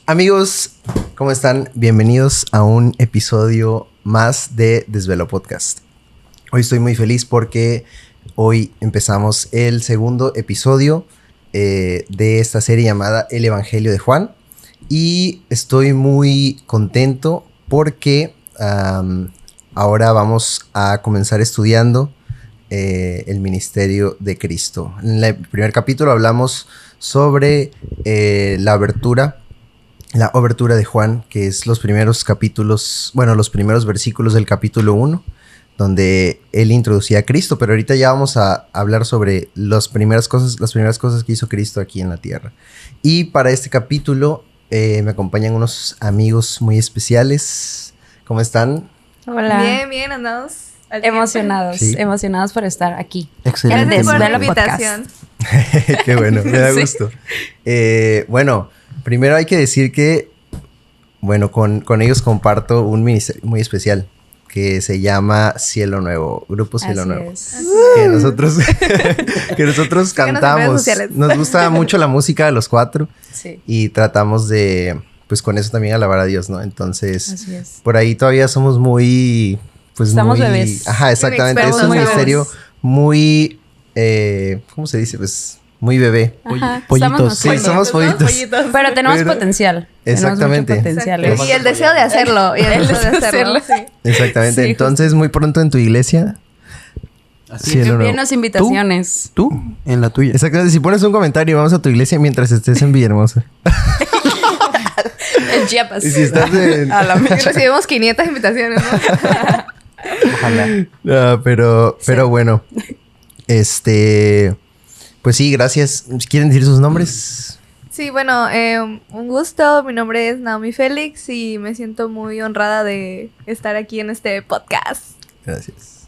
Amigos, ¿cómo están? Bienvenidos a un episodio más de Desvelo Podcast. Hoy estoy muy feliz porque hoy empezamos el segundo episodio de esta serie llamada El Evangelio de Juan. Y estoy muy contento porque ahora vamos a comenzar estudiando el ministerio de Cristo. En el primer capítulo hablamos sobre la obertura de Juan, que es los primeros capítulos, bueno, los primeros versículos del capítulo 1, donde él introducía a Cristo, pero ahorita ya vamos a hablar sobre las primeras cosas que hizo Cristo aquí en la tierra. Y para este capítulo me acompañan unos amigos muy especiales. ¿Cómo están? Hola. Bien, andamos emocionados, sí. Emocionados por estar aquí. Excelente. Gracias por la Desvelo invitación. Qué bueno, me da Sí. gusto. Bueno, primero hay que decir que, bueno, con ellos comparto un ministerio muy especial que se llama Cielo Nuevo, Grupo Cielo Así Nuevo. es. Que nosotros, Síganos en redes cantamos. sociales. Nos gusta mucho la música de los cuatro Sí, y tratamos de, pues con eso también alabar a Dios, ¿no? Entonces, así es. por ahí todavía somos muy, pues Estamos muy... bebés. Ajá, exactamente. Es Inexpertos, un muy ministerio bebés. muy, ¿cómo se dice? Pues muy bebé. Ajá, pollitos. Sí, nosotros. somos pollitos. Pero tenemos Pero- potencial. Exactamente. Tenemos mucho potencial. Exacto. Y el deseo de hacerlo. Y el deseo de hacerlo. Sí. Exactamente. Sí, Entonces, muy pronto en tu iglesia. Así Cielo es. Nuevo. Envíenos invitaciones. Tú en la tuya. Exactamente. Si pones un comentario, vamos a tu iglesia mientras estés en Villahermosa. En Chiapas. Y si estás en... A la Y mecha. recibimos 500 invitaciones, ¿no? Ojalá. No, pero bueno. Pues sí, gracias. ¿Quieren decir sus nombres? Sí, bueno, un gusto. Mi nombre es Naomi Félix y me siento muy honrada de estar aquí en este podcast. Gracias.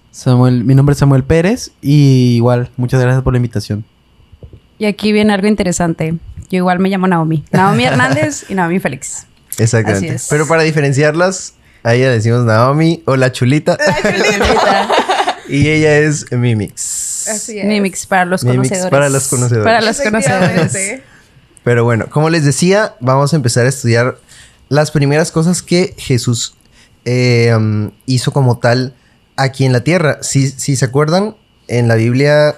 Mi nombre es Samuel Pérez y igual, muchas gracias por la invitación. Y aquí viene algo interesante. Yo igual me llamo Naomi. Naomi Hernández y Naomi Félix. Exactamente. Así es. Pero para diferenciarlas, a ella le decimos Naomi o la chulita. Y ella es Mimix. Así es. Mimix para los Mimix conocedores. para los conocedores. Para los conocedores. Efectivamente. Pero bueno, como les decía, vamos a empezar a estudiar las primeras cosas que Jesús hizo como tal aquí en la tierra. Si se acuerdan, en la Biblia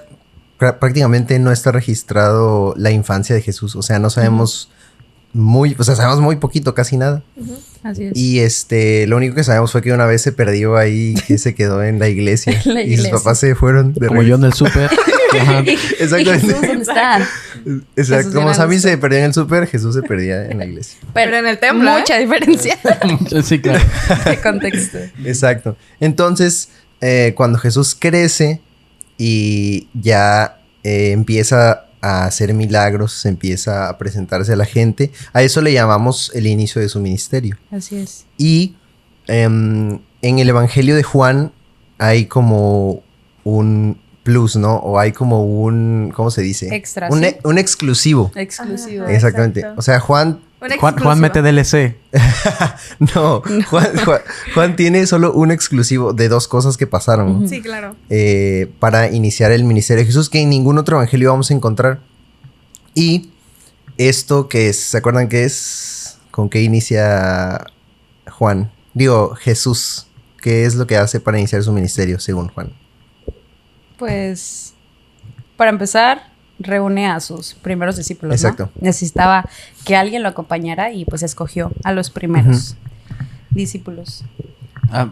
prácticamente no está registrado la infancia de Jesús. O sea, no sabemos sabemos muy poquito, casi nada. Así es. Y lo único que sabemos fue que una vez se perdió ahí, que se quedó en la iglesia. En la Y sus iglesia. papás se fueron de Como regreso. yo en el súper. Ajá. Exactamente. ¿Y Jesús dónde está? Exacto. Jesús Como bien a Sammy gusto. se perdió en el súper, Jesús se perdía en la iglesia. Pero en el templo, Mucha diferencia Sí, claro. de contexto. Exacto. Entonces, cuando Jesús crece y ya empieza a hacer milagros, empieza a presentarse a la gente, a eso le llamamos el inicio de su ministerio. Así es. Y en el Evangelio de Juan hay como un plus, ¿no? O hay como un, ¿cómo se dice? Extra, Un, sí. un exclusivo. Exclusivo. Ajá. Exactamente. Exacto. O sea, Juan Juan mete DLC. no, Juan tiene solo un exclusivo de dos cosas que pasaron, ¿no? Sí, claro. Para iniciar el ministerio de Jesús, que en ningún otro evangelio vamos a encontrar. Y esto que es, ¿se acuerdan qué es? ¿Con qué inicia Juan? Digo, Jesús. ¿Qué es lo que hace para iniciar su ministerio, según Juan? Pues, para empezar, reúne a sus primeros discípulos, Exacto. ¿no? Necesitaba que alguien lo acompañara y pues escogió a los primeros discípulos.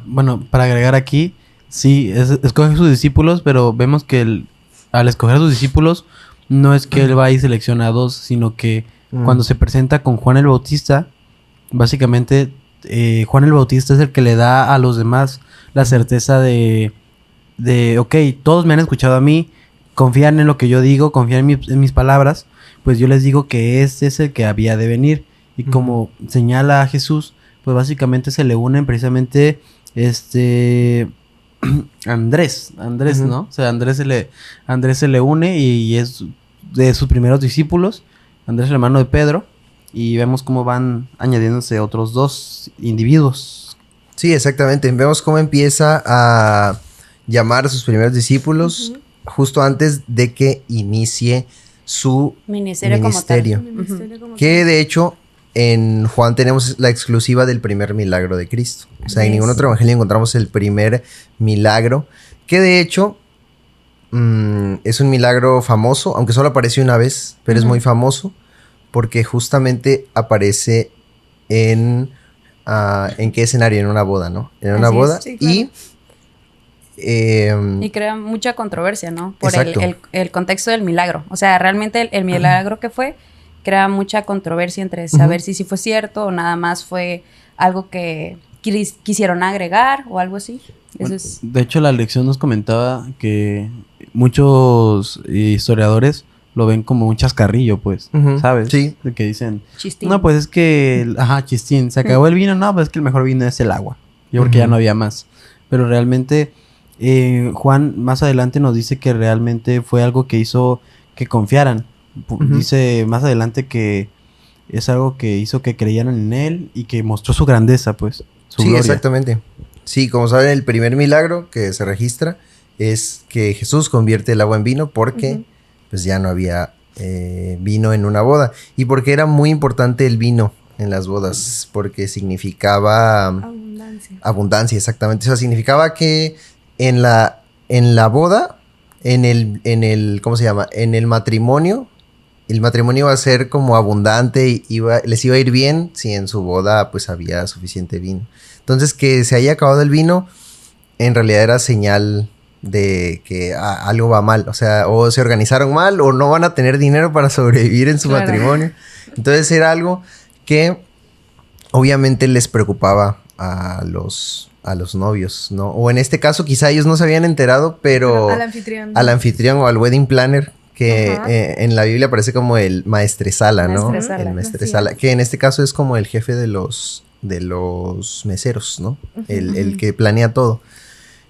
Bueno, para agregar aquí, sí, escoge sus discípulos, pero vemos que al escoger a sus discípulos, no es que él va y selecciona a dos, sino que cuando se presenta con Juan el Bautista, básicamente Juan el Bautista es el que le da a los demás la certeza de ok, todos me han escuchado a mí, confían en lo que yo digo, confían en mis palabras, pues yo les digo que este es el que había de venir. Y como señala a Jesús, pues básicamente se le unen precisamente Andrés, ¿no? O sea, Andrés se le une y es de sus primeros discípulos, Andrés el hermano de Pedro, y vemos cómo van añadiéndose otros dos individuos. Sí, exactamente. Vemos cómo empieza a llamar a sus primeros discípulos justo antes de que inicie su Ministerio como ministerio. tal. Ministerio como Que de hecho, en Juan tenemos la exclusiva del primer milagro de Cristo. O sea, en ningún otro evangelio encontramos el primer milagro, que de hecho es un milagro famoso, aunque solo aparece una vez, pero es muy famoso porque justamente aparece ¿en qué escenario? En una boda, ¿no? En una Así boda. es, sí, Y Y crea mucha controversia, ¿no? Por Exacto. el contexto del milagro. O sea, realmente el milagro que fue crea mucha controversia entre saber si sí fue cierto o nada más fue algo que quisieron agregar o algo así. Eso es... De hecho, la lección nos comentaba que muchos historiadores lo ven como un chascarrillo, pues, Ujú, ¿sabes? sí. De que dicen, Chistín. no, pues es que, chistín, se acabó el vino, no, pues es que el mejor vino es el agua. Yo porque ya no había más. Pero realmente, Juan más adelante nos dice que realmente fue algo que hizo que confiaran. Dice más adelante que es algo que hizo que creyeran en él y que mostró su grandeza, pues, su sí, gloria. exactamente. Sí, como saben, el primer milagro que se registra es que Jesús convierte el agua en vino porque pues ya no había vino en una boda. Y porque era muy importante el vino en las bodas, porque significaba abundancia, exactamente. O sea, significaba que en la boda, en el ¿cómo se llama? En el matrimonio iba a ser como abundante y les iba a ir bien si en su boda pues había suficiente vino. Entonces, que se haya acabado el vino, en realidad era señal de que algo va mal. O sea, o se organizaron mal o no van a tener dinero para sobrevivir en su matrimonio. Entonces, era algo que obviamente les preocupaba a los novios, ¿no? O en este caso, quizá ellos no se habían enterado, pero al anfitrión. Al anfitrión o al wedding planner, que en la Biblia aparece como el maestresala, ¿no? Maestresala, El maestresala, que en este caso es como el jefe de los meseros, ¿no? El que planea todo.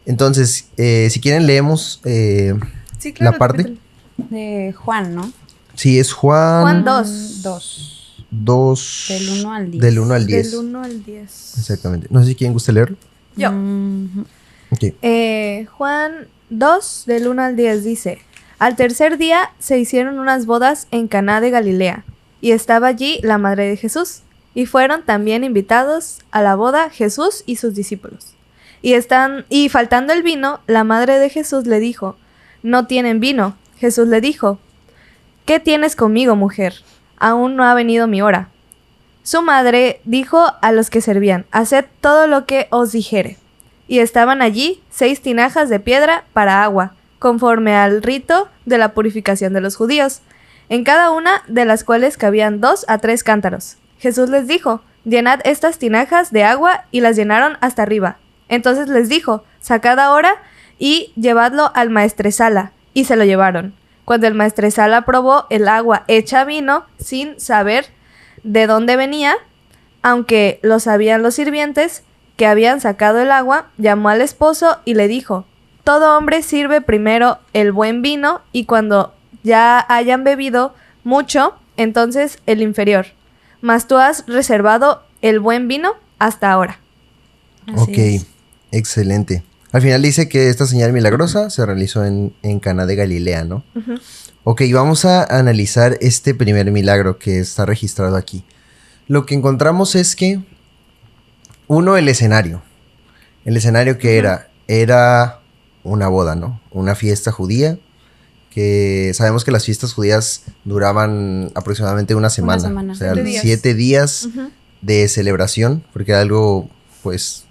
Entonces, si quieren leemos Sí, claro, la parte. repítelo. De Juan, ¿no? Sí, es Juan... Juan 2. 2. 2... Del 1 al 10. Del 1 al 10. Del 1 al 10. Exactamente. No sé si quieren guste leerlo. Yo. Ok. Juan 2, del 1 al 10 dice: Al tercer día se hicieron unas bodas en Caná de Galilea, y estaba allí la madre de Jesús, y fueron también invitados a la boda Jesús y sus discípulos. Y faltando el vino, la madre de Jesús le dijo: No tienen vino. Jesús le dijo: ¿Qué tienes conmigo, mujer? Aún no ha venido mi hora. Su madre dijo a los que servían: Haced todo lo que os dijere. Y estaban allí 6 tinajas de piedra para agua, conforme al rito de la purificación de los judíos, en cada una de las cuales cabían 2 a 3 cántaros. Jesús les dijo: Llenad estas tinajas de agua, y las llenaron hasta arriba. Entonces les dijo: Sacad ahora y llevadlo al maestresala. Y se lo llevaron. Cuando el maestresala probó el agua hecha vino, sin saber de dónde venía, aunque lo sabían los sirvientes que habían sacado el agua, llamó al esposo y le dijo: Todo hombre sirve primero el buen vino, y cuando ya hayan bebido mucho, entonces el inferior. Mas tú has reservado el buen vino hasta ahora. Así es. Excelente. Al final dice que esta señal milagrosa se realizó en Caná de Galilea, ¿no? Ok, vamos a analizar este primer milagro que está registrado aquí. Lo que encontramos es que, uno, el escenario. El escenario que era una boda, ¿no? Una fiesta judía, que sabemos que las fiestas judías duraban aproximadamente una semana. O sea, 7 días. 7 días de celebración, porque era algo, pues,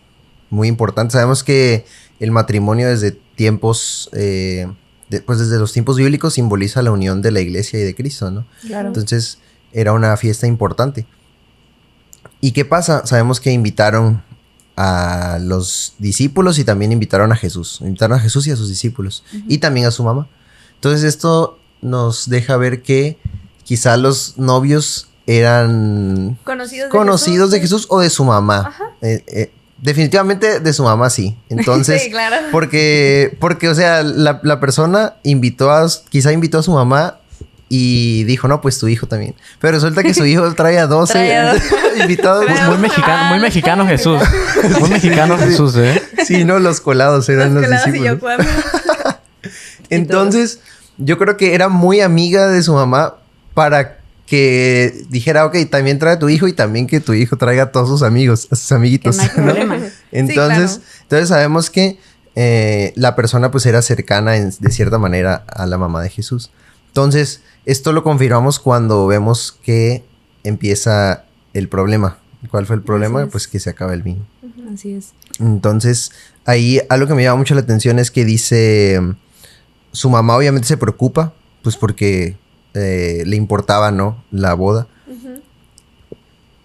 muy importante. Sabemos que el matrimonio desde tiempos, pues desde los tiempos bíblicos simboliza la unión de la iglesia y de Cristo, ¿no? Claro. Entonces, era una fiesta importante. ¿Y qué pasa? Sabemos que invitaron a los discípulos y también invitaron a Jesús. Invitaron a Jesús y a sus discípulos. Y también a su mamá. Entonces, esto nos deja ver que quizá los novios eran conocidos de Jesús o de su mamá. Definitivamente de su mamá, sí. Entonces, Sí, claro. porque, o sea, la persona quizá invitó a su mamá y dijo: no, pues tu hijo también. Pero resulta que su hijo trae a 12 invitados. Muy mexicano Jesús. Muy mexicano Jesús, ¿eh? Sí, no, los colados eran los Colados y discípulos. yo, ¿cuándo? Entonces, yo creo que era muy amiga de su mamá para que dijera, ok, también trae a tu hijo y también que tu hijo traiga a todos sus amigos, a sus amiguitos. Que no hay problema. Entonces, Sí, claro. entonces sabemos que la persona pues era cercana de cierta manera a la mamá de Jesús. Entonces, esto lo confirmamos cuando vemos que empieza el problema. ¿Cuál fue el problema? Así es. Pues que se acaba el vino. Así es. Entonces, ahí algo que me llama mucho la atención es que dice, su mamá obviamente se preocupa, pues porque le importaba, ¿no? La boda.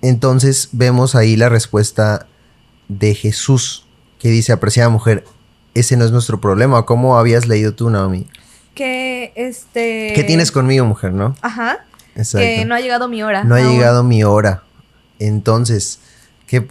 Entonces, vemos ahí la respuesta de Jesús, que dice, apreciada mujer, ese no es nuestro problema. ¿Cómo habías leído tú, Naomi? Que ¿Qué tienes conmigo, mujer, no? Ajá. Exacto. Que no ha llegado mi hora. No ha aún. llegado mi hora. Entonces, ¿qué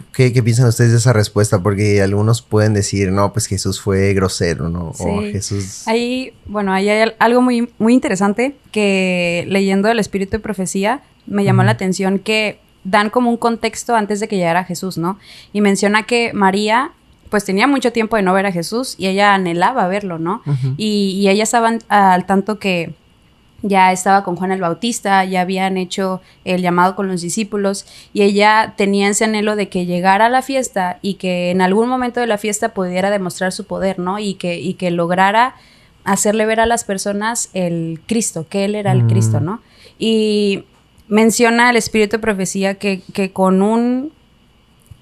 piensan ustedes de esa respuesta? Porque algunos pueden decir, no, pues Jesús fue grosero, ¿no? O Sí. Jesús... Ahí hay algo muy, muy interesante que leyendo el Espíritu de Profecía me llamó la atención que dan como un contexto antes de que llegara Jesús, ¿no? Y menciona que María pues tenía mucho tiempo de no ver a Jesús y ella anhelaba verlo, ¿no? Y ella estaba al tanto que ya estaba con Juan el Bautista, ya habían hecho el llamado con los discípulos y ella tenía ese anhelo de que llegara a la fiesta y que en algún momento de la fiesta pudiera demostrar su poder, ¿no? Y que lograra hacerle ver a las personas el Cristo, que él era el Cristo, ¿no? Y menciona el Espíritu de Profecía que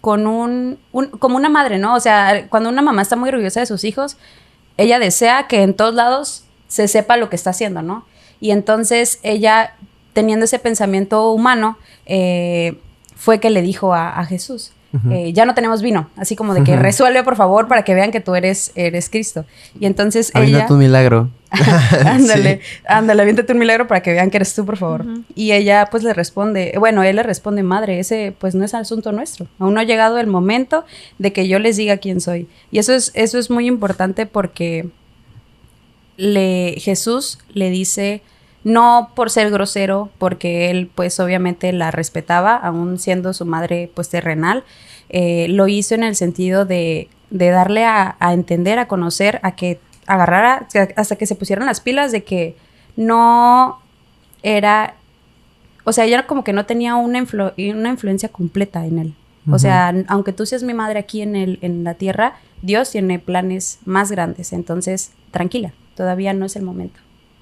como una madre, ¿no? O sea, cuando una mamá está muy orgullosa de sus hijos, ella desea que en todos lados se sepa lo que está haciendo, ¿no? Y entonces ella, teniendo ese pensamiento humano, fue que le dijo a Jesús, ya no tenemos vino, así como de que resuelve por favor para que vean que tú eres Cristo. Y entonces Aviéntate ella... un milagro. Ándale, aviéntate un milagro para que vean que eres tú, por favor. Y ella pues le responde, bueno, él le responde, madre, ese pues no es asunto nuestro. Aún no ha llegado el momento de que yo les diga quién soy. Y eso es muy importante porque Jesús le dice, no por ser grosero, porque él pues obviamente la respetaba, aún siendo su madre pues terrenal, lo hizo en el sentido de darle a entender, a conocer, a que agarrara, hasta que se pusieran las pilas de que no era, o sea, ella como que no tenía una influencia completa en él. O sea, aunque tú seas mi madre aquí en la tierra, Dios tiene planes más grandes, entonces tranquila, todavía no es el momento.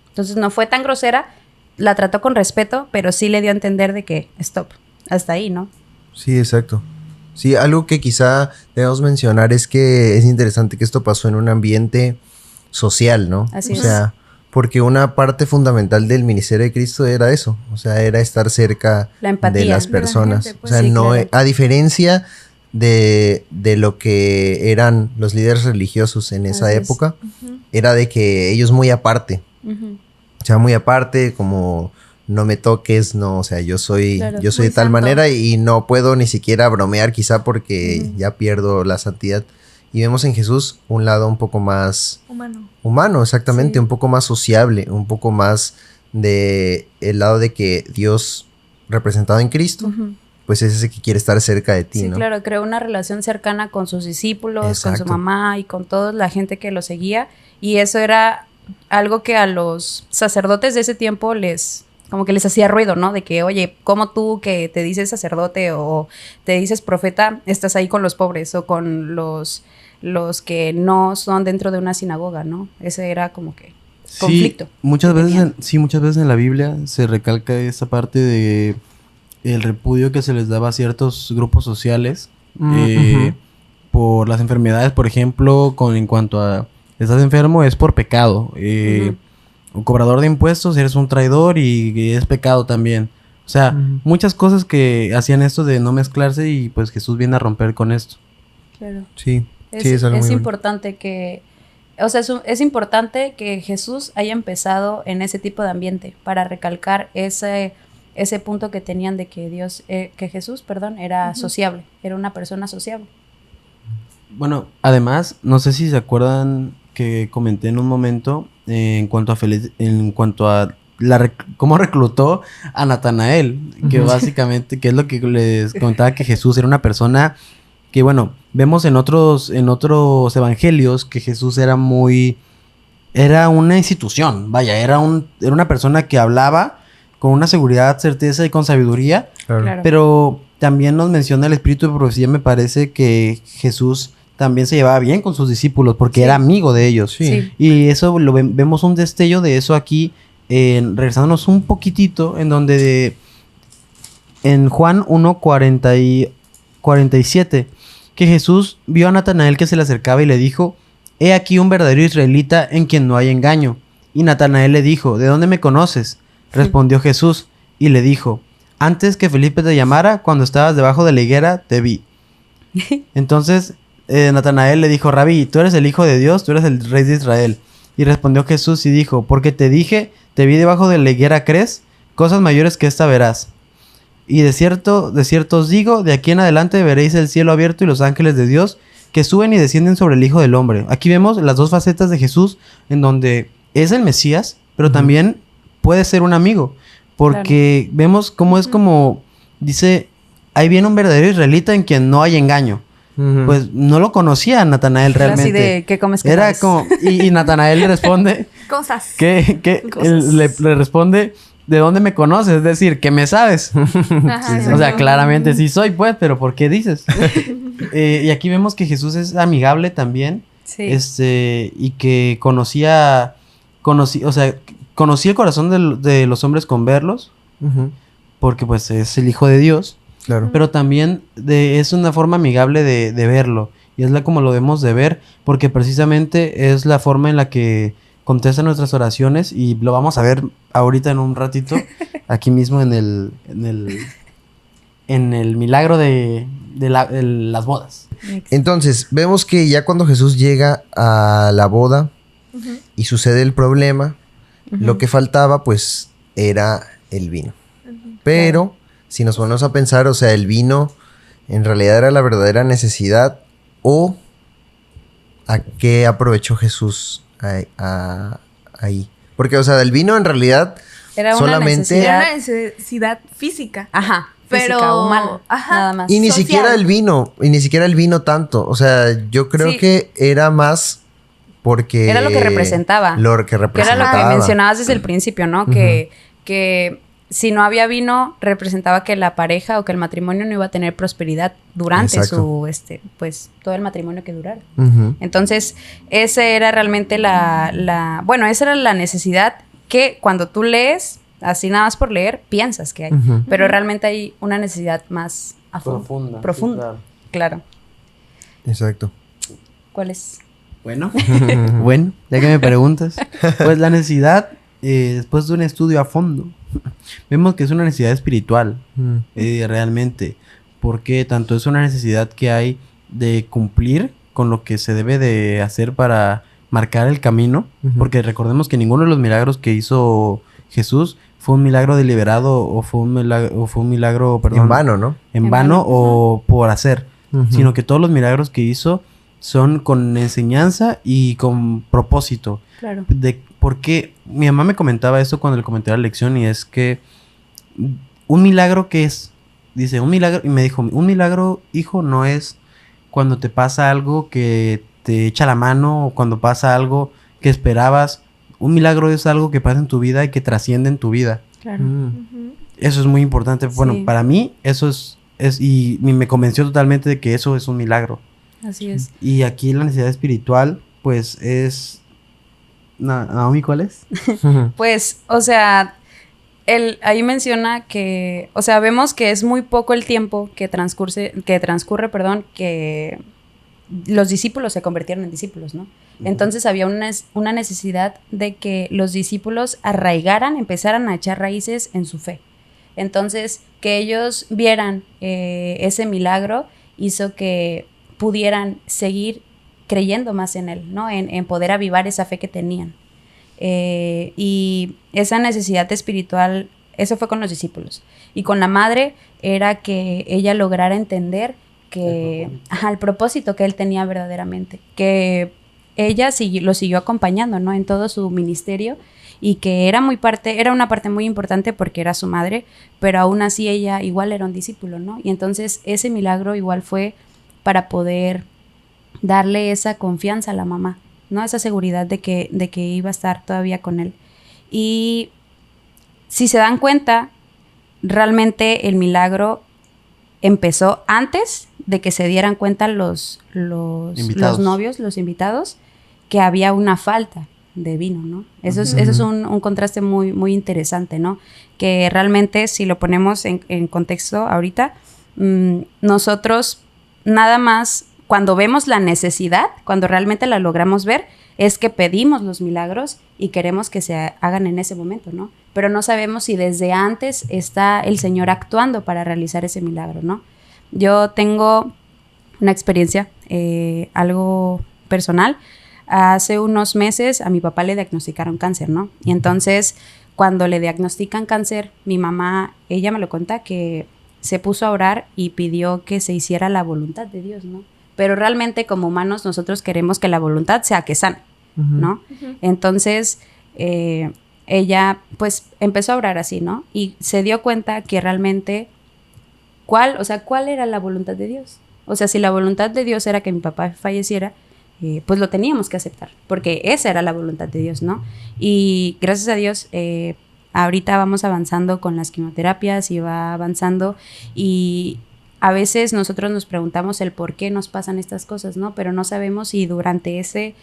Entonces no fue tan grosera, la trató con respeto, pero sí le dio a entender de que stop, hasta ahí, ¿no? Sí, exacto. Sí, algo que quizá debemos mencionar es que es interesante que esto pasó en un ambiente social, ¿no? Así o es. sea, porque una parte fundamental del ministerio de Cristo era eso, o sea, era estar cerca La empatía de las de la personas. gente, pues. O sea, Sí, no, claro. a diferencia de lo que eran los líderes religiosos en esa Así es. época, era de que ellos muy aparte, Ujú. o sea, muy aparte, como no me toques, no, o sea, yo soy Claro, de muy tal santo. manera y no puedo ni siquiera bromear quizá porque ya pierdo la santidad. Y vemos en Jesús un lado un poco más Humano. humano, exactamente, Sí. un poco más sociable, un poco más de el lado de que Dios representado en Cristo, Ujú. pues es ese que quiere estar cerca de ti, Sí, ¿no? claro, creó una relación cercana con sus discípulos, con Exacto. su mamá y con toda la gente que lo seguía. Y eso era algo que a los sacerdotes de ese tiempo como que les hacía ruido, ¿no? De que, oye, ¿cómo tú que te dices sacerdote o te dices profeta, estás ahí con los pobres o con los que no son dentro de una sinagoga, ¿no? Ese era como que conflicto. Sí, muchas que veces, tenían. muchas veces en la Biblia se recalca esa parte de el repudio que se les daba a ciertos grupos sociales por las enfermedades, por ejemplo, en cuanto a estás enfermo es por pecado. Un cobrador de impuestos, eres un traidor y es pecado también. O sea, muchas cosas que hacían esto de no mezclarse y pues Jesús viene a romper con esto. Claro. Sí, Es, sí, es algo muy bueno. importante que, o sea, es importante que Jesús haya empezado en ese tipo de ambiente para recalcar ese punto que tenían de que que Jesús, perdón, era sociable, era una persona sociable. Bueno, además, no sé si se acuerdan que comenté en un momento en cuanto a cómo reclutó a Natanael, que básicamente, que es lo que les comentaba, que Jesús era una persona que, bueno, vemos en otros evangelios que Jesús era una institución, vaya, era una persona que hablaba con una seguridad, certeza y con sabiduría. Claro. Pero también nos menciona el espíritu de profecía. Me parece que Jesús también se llevaba bien con sus discípulos porque Sí. era amigo de ellos. Sí. Y eso vemos un destello de eso aquí, regresándonos un poquitito, en donde en Juan 1:47, que Jesús vio a Natanael que se le acercaba y le dijo: He aquí un verdadero israelita en quien no hay engaño. Y Natanael le dijo: ¿De dónde me conoces? Respondió Jesús y le dijo: Antes que Felipe te llamara, cuando estabas debajo de la higuera, te vi. Entonces Natanael le dijo: Rabí, tú eres el Hijo de Dios, tú eres el Rey de Israel. Y respondió Jesús y dijo: Porque te dije, te vi debajo de la higuera, ¿crees? Cosas mayores que esta verás. Y de cierto os digo, de aquí en adelante veréis el cielo abierto y los ángeles de Dios que suben y descienden sobre el Hijo del Hombre. Aquí vemos las dos facetas de Jesús, en donde es el Mesías, pero también puede ser un amigo. Porque vemos cómo es como, dice, ahí viene un verdadero israelita en quien no hay engaño. Pues no lo conocía a Natanael Era realmente. así de, ¿qué comes? ¿Qué Era sabes? como, y Natanael le responde, Cosas. Cosas. le responde: ¿de dónde me conoces? Es decir, ¿qué me sabes? Ajá, O sea, claramente sí soy, pues, pero ¿por qué dices? Y aquí vemos que Jesús es amigable también. Sí. Y que conocía el corazón de los hombres con verlos, porque pues es el Hijo de Dios. Claro. Pero también es una forma amigable de verlo. Y es como lo debemos de ver, porque precisamente es la forma en la que contesta nuestras oraciones. Y lo vamos a ver ahorita en un ratito, aquí mismo en el milagro de las bodas. Entonces, vemos que ya cuando Jesús llega a la boda y sucede el problema, lo que faltaba pues era el vino. Pero si nos ponemos a pensar, o sea, el vino en realidad era la verdadera necesidad, o a qué aprovechó Jesús ahí. Porque, o sea, el vino en realidad Era una solamente... Era necesidad. una necesidad física. Ajá. Pero- Física, humana. ajá. Nada más. Y ni social. siquiera el vino tanto. O sea, yo creo Sí. que era más porque... Era lo que representaba. Lo que Que era representaba. lo que mencionabas desde el principio, ¿no? Que si no había vino, representaba que la pareja o que el matrimonio no iba a tener prosperidad durante Exacto. pues, todo el matrimonio que durara. Ujú. Entonces, ese era realmente bueno, esa era la necesidad que cuando tú lees, así nada más por leer, piensas que hay. Ujú. Pero realmente hay una necesidad más a fondo. Profunda. Claro. Exacto. ¿Cuál es? Bueno, ya que me preguntas, pues la necesidad, después de un estudio a fondo, vemos que es una necesidad espiritual, realmente, porque tanto es una necesidad que hay de cumplir con lo que se debe de hacer para marcar el camino, porque recordemos que ninguno de los milagros que hizo Jesús fue un milagro deliberado o fue un milagro, perdón, En vano, ¿no? en En vano vano. o por hacer, Ujú. sino que todos los milagros que hizo son con enseñanza y con propósito. Claro. Porque mi mamá me comentaba eso cuando le comenté la lección, y es que un milagro, ¿qué es? Dice, un milagro, y me dijo, un milagro, hijo, no es cuando te pasa algo que te echa la mano, o cuando pasa algo que esperabas. Un milagro es algo que pasa en tu vida y que trasciende en tu vida. Claro. Ujú. Eso es muy importante. Bueno, Sí. para mí eso es y me convenció totalmente de que eso es un milagro. Así es. Y aquí la necesidad espiritual, pues es... Naomi, ¿cuál es? Pues, o sea, ahí menciona que, o sea, vemos que es muy poco el tiempo que transcurre, que los discípulos se convirtieron en discípulos, ¿no? Entonces había una necesidad de que los discípulos arraigaran, empezaran a echar raíces en su fe. Entonces, que ellos vieran ese milagro hizo que pudieran seguir creyendo más en él, ¿no? En poder avivar esa fe que tenían. Y esa necesidad espiritual, eso fue con los discípulos. Y con la madre era que ella lograra entender que el propósito que él tenía verdaderamente, que ella lo siguió acompañando, ¿no? En todo su ministerio, y que era una parte muy importante porque era su madre, pero aún así ella igual era un discípulo, ¿no? Y entonces ese milagro igual fue para poder darle esa confianza a la mamá, ¿no? Esa seguridad de que iba a estar todavía con él. Y si se dan cuenta, realmente el milagro empezó antes de que se dieran cuenta los novios, los invitados, que había una falta de vino, ¿no? Eso es un contraste muy, muy interesante, ¿no? Que realmente, si lo ponemos en contexto ahorita, nosotros nada más cuando vemos la necesidad, cuando realmente la logramos ver, es que pedimos los milagros y queremos que se hagan en ese momento, ¿no? Pero no sabemos si desde antes está el Señor actuando para realizar ese milagro, ¿no? Yo tengo una experiencia, algo personal. Hace unos meses a mi papá le diagnosticaron cáncer, ¿no? Y entonces, cuando le diagnostican cáncer, mi mamá, ella me lo cuenta, que se puso a orar y pidió que se hiciera la voluntad de Dios, ¿no? Pero realmente, como humanos, nosotros queremos que la voluntad sea que sane, ¿no? Entonces, ella, pues, empezó a orar así, ¿no? Y se dio cuenta que realmente, ¿cuál era la voluntad de Dios? O sea, si la voluntad de Dios era que mi papá falleciera, pues lo teníamos que aceptar, porque esa era la voluntad de Dios, ¿no? Y gracias a Dios, ahorita vamos avanzando con las quimioterapias y va avanzando, y a veces nosotros nos preguntamos el por qué nos pasan estas cosas, ¿no? Pero no sabemos si durante ese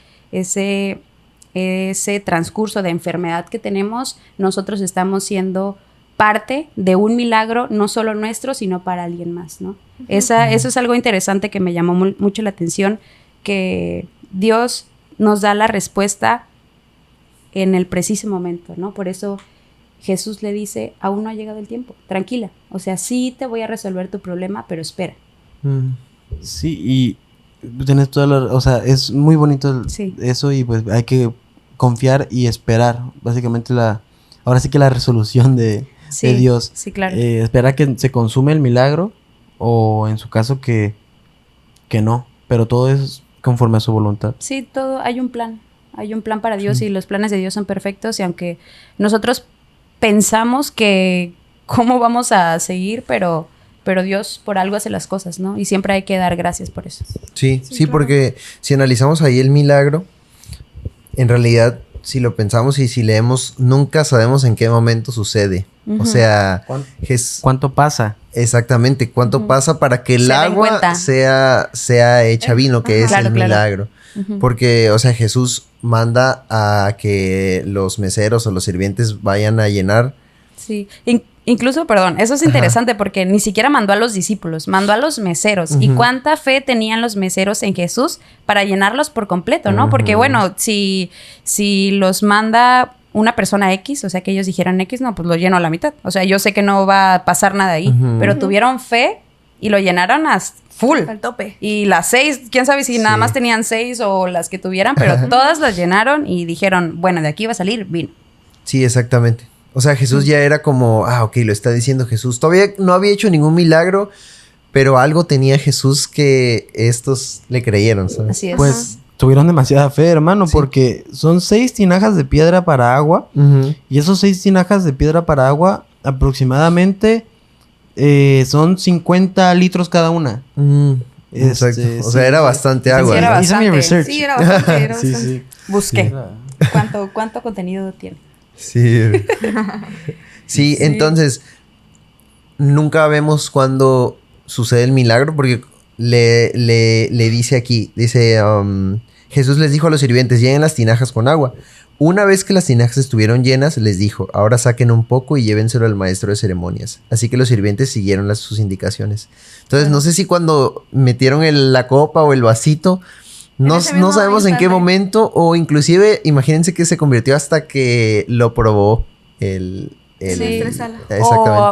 transcurso de enfermedad que tenemos, nosotros estamos siendo parte de un milagro, no solo nuestro, sino para alguien más, ¿no? Eso es algo interesante que me llamó mucho la atención, que Dios nos da la respuesta en el preciso momento, ¿no? Por eso Jesús le dice, aún no ha llegado el tiempo, tranquila, o sea, sí te voy a resolver tu problema, pero espera. Sí, y tienes toda la... O sea, es muy bonito eso, y pues hay que confiar y esperar, básicamente ahora sí que la resolución de Dios. Sí, claro. Esperar que se consume el milagro, o en su caso que no, pero todo es conforme a su voluntad. Sí, todo, hay un plan para Dios, y los planes de Dios son perfectos, y aunque nosotros pensamos que cómo vamos a seguir, pero Dios por algo hace las cosas, ¿no? Y siempre hay que dar gracias por eso. Sí, claro. Porque si analizamos ahí el milagro, en realidad, si lo pensamos y si leemos, nunca sabemos en qué momento sucede. O sea, ¿Cuánto pasa? Exactamente, ¿cuánto pasa para que el agua sea hecha vino, que es el milagro? Porque, o sea, Jesús manda a que los meseros o los sirvientes vayan a llenar. Sí, incluso, perdón, eso es interesante porque ni siquiera mandó a los discípulos, mandó a los meseros. ¿Y cuánta fe tenían los meseros en Jesús para llenarlos por completo, no? Porque, bueno, si los manda una persona X, o sea, que ellos dijeran X, no, pues lo lleno a la mitad. O sea, yo sé que no va a pasar nada ahí, pero tuvieron fe y lo llenaron a full. Al tope. Y las 6, quién sabe si nada más tenían 6 o las que tuvieran, pero todas las llenaron y dijeron, bueno, de aquí va a salir vino. Sí, exactamente. O sea, Jesús ya era como, ok, lo está diciendo Jesús. Todavía no había hecho ningún milagro, pero algo tenía Jesús que estos le creyeron, ¿sabes? Así es. Pues tuvieron demasiada fe, hermano, porque son 6 tinajas de piedra para agua, y esos 6 tinajas de piedra para agua aproximadamente son 50 litros cada una. Exacto. O sea, era bastante agua. Sí, era bastante. Hice mi research. Sí, era bastante. Sí. Busqué. ¿Cuánto contenido tiene? Sí. Sí, entonces nunca vemos cuándo sucede el milagro, porque le dice aquí, Jesús les dijo a los sirvientes, llenen las tinajas con agua. Una vez que las tinajas estuvieron llenas, les dijo, ahora saquen un poco y llévenselo al maestro de ceremonias. Así que los sirvientes siguieron sus indicaciones. Entonces, no sé si cuando metieron la copa o el vasito, no sabemos en qué momento, o inclusive, imagínense que se convirtió hasta que lo probó el exactamente.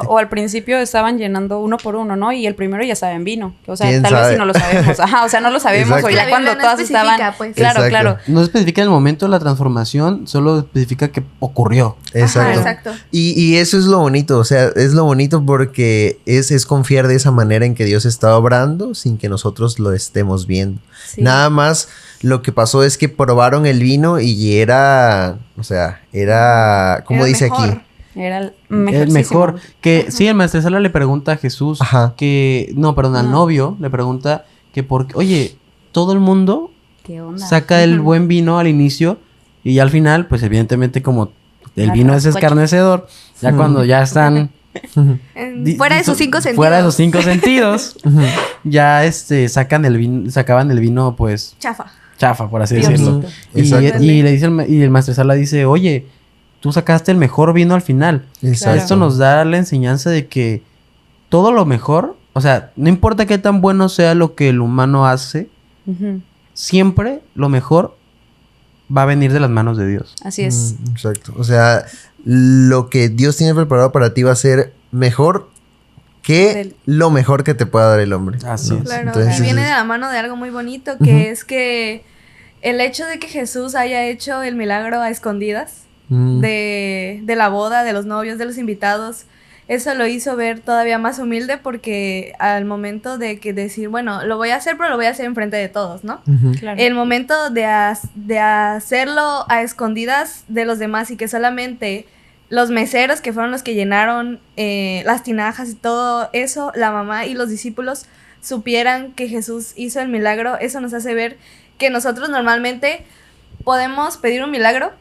O al principio estaban llenando uno por uno, ¿no? Y el primero ya saben vino. O sea, ¿Quién tal sabe? vez si no lo sabemos. O sea, no lo sabemos. Exacto. O ya cuando No todas estaban... pues. Claro, Exacto. claro. No especifica el momento de la transformación, solo especifica que ocurrió. Exacto. Ajá, exacto. Y eso es lo bonito, o sea, es lo bonito porque es confiar de esa manera en que Dios está obrando sin que nosotros lo estemos viendo. Sí. Nada más lo que pasó es que probaron el vino y era, como Era dice mejor. aquí. Era el Mejor. Que sí, el maestresala le pregunta a Jesús al novio le pregunta que oye, todo el mundo ¿Qué onda? saca el buen vino al inicio y al final, pues evidentemente como el Ajá, vino es coche. escarnecedor. Ya cuando ya están... Fuera de sus 5 sentidos. Fuera de sus 5 sentidos. Ya sacaban el vino pues chafa, por así decirlo. Exacto. Y le dice y el maestresala dice, oye, tú sacaste el mejor vino al final. Exacto. Esto nos da la enseñanza de que todo lo mejor, o sea, no importa qué tan bueno sea lo que el humano hace, Ujú. siempre lo mejor va a venir de las manos de Dios. Así es. Exacto. O sea, lo que Dios tiene preparado para ti va a ser mejor que Del- lo mejor que te pueda dar el hombre. Así es. Claro, Entonces, y viene de la mano de algo muy bonito, que es que el hecho de que Jesús haya hecho el milagro a escondidas de la boda, de los novios, de los invitados, eso lo hizo ver todavía más humilde porque al momento de que decir, bueno, lo voy a hacer, pero lo voy a hacer enfrente de todos, ¿no? Claro. El momento de hacerlo a escondidas de los demás y que solamente los meseros, que fueron los que llenaron las tinajas y todo eso, la mamá y los discípulos supieran que Jesús hizo el milagro, eso nos hace ver que nosotros normalmente podemos pedir un milagro,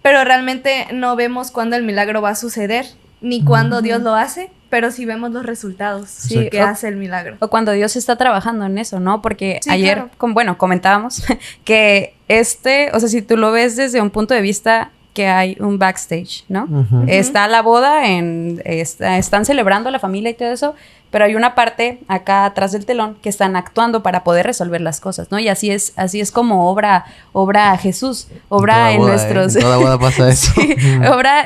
pero realmente no vemos cuándo el milagro va a suceder, ni cuándo Dios lo hace, pero sí vemos los resultados Sí, que hace el milagro. O cuando Dios está trabajando en eso, ¿no? Porque Sí, ayer, claro. comentábamos que o sea, si tú lo ves desde un punto de vista que hay un backstage, ¿no? Ujú. Está la boda, están celebrando la familia y todo eso, pero hay una parte acá atrás del telón que están actuando para poder resolver las cosas, ¿no? Y así es como obra Jesús, obra en nuestros... En toda boda pasa eso. Sí, obra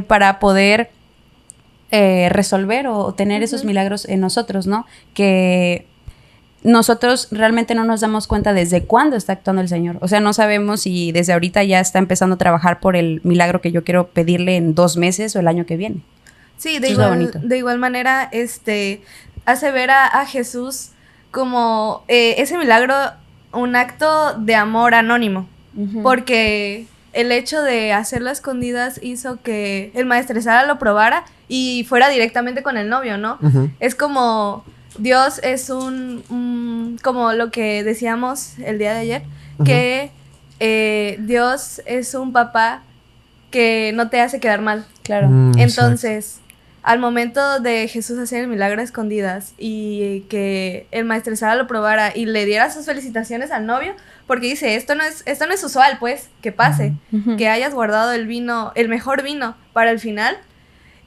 para poder resolver o tener esos milagros en nosotros, ¿no? Que nosotros realmente no nos damos cuenta desde cuándo está actuando el Señor. O sea, no sabemos si desde ahorita ya está empezando a trabajar por el milagro que yo quiero pedirle en 2 meses o el año que viene. Sí, Eso es lo bonito. de igual manera, hace ver a Jesús como ese milagro, un acto de amor anónimo, Ujú. porque el hecho de hacerlo a escondidas hizo que el maestresala lo probara y fuera directamente con el novio, ¿no? Ujú. Es como Dios es como lo que decíamos el día de ayer, que Dios es un papá que no te hace quedar mal. Claro. Entonces, al momento de Jesús hacer el milagro a escondidas y que el maestresala lo probara y le diera sus felicitaciones al novio, porque dice, esto no es usual, pues, que pase, Ujú. que hayas guardado el vino, el mejor vino para el final.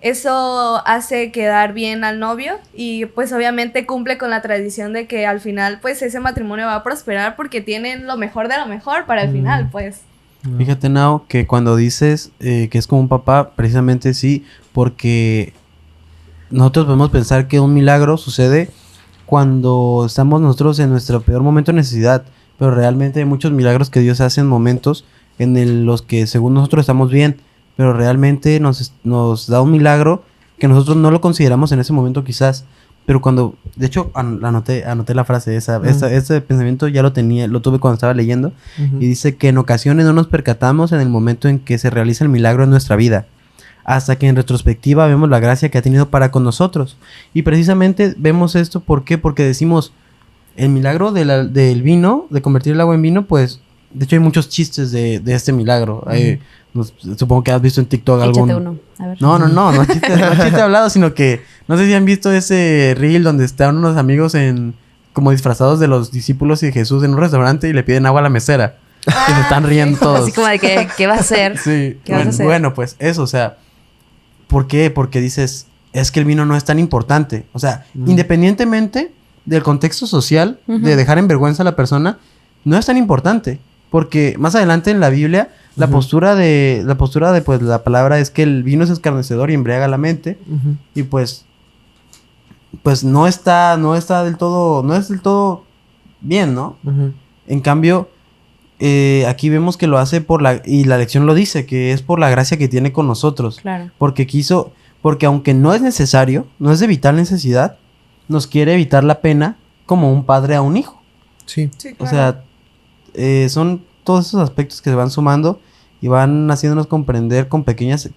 Eso hace quedar bien al novio y pues obviamente cumple con la tradición de que al final pues ese matrimonio va a prosperar porque tienen lo mejor de lo mejor para el final, pues. Fíjate, Nao, que cuando dices que es como un papá, precisamente sí, porque nosotros podemos pensar que un milagro sucede cuando estamos nosotros en nuestro peor momento de necesidad, pero realmente hay muchos milagros que Dios hace en momentos en los que según nosotros estamos bien, pero realmente nos da un milagro que nosotros no lo consideramos en ese momento quizás, pero cuando, de hecho, anoté la frase, ese pensamiento ya lo tuve cuando estaba leyendo, y dice que en ocasiones no nos percatamos en el momento en que se realiza el milagro en nuestra vida, hasta que en retrospectiva vemos la gracia que ha tenido para con nosotros. Y precisamente vemos esto, ¿por qué? Porque decimos, el milagro del vino, de convertir el agua en vino, pues, de hecho hay muchos chistes de este milagro. Supongo que has visto en TikTok Échate algún... uno. A ver. No es chiste hablado, sino que no sé si han visto ese reel donde están unos amigos como disfrazados de los discípulos y de Jesús en un restaurante y le piden agua a la mesera. Y se están riendo todos. Así como de que, ¿qué va a hacer? Sí, ¿Qué vas a hacer? bueno, pues eso, o sea, ¿por qué? Porque dices, es que el vino no es tan importante. O sea, independientemente del contexto social, de dejar en vergüenza a la persona, no es tan importante. Porque más adelante en la Biblia, la postura de pues la palabra es que el vino es escarnecedor y embriaga la mente. Y pues no es del todo bien, ¿no? En cambio, aquí vemos que lo hace y la lección lo dice, que es por la gracia que tiene con nosotros. Claro. Porque aunque no es necesario, no es de vital necesidad, nos quiere evitar la pena como un padre a un hijo. Sí. Sí, O sea, son todos esos aspectos que se van sumando y van haciéndonos comprender no con pequeñas,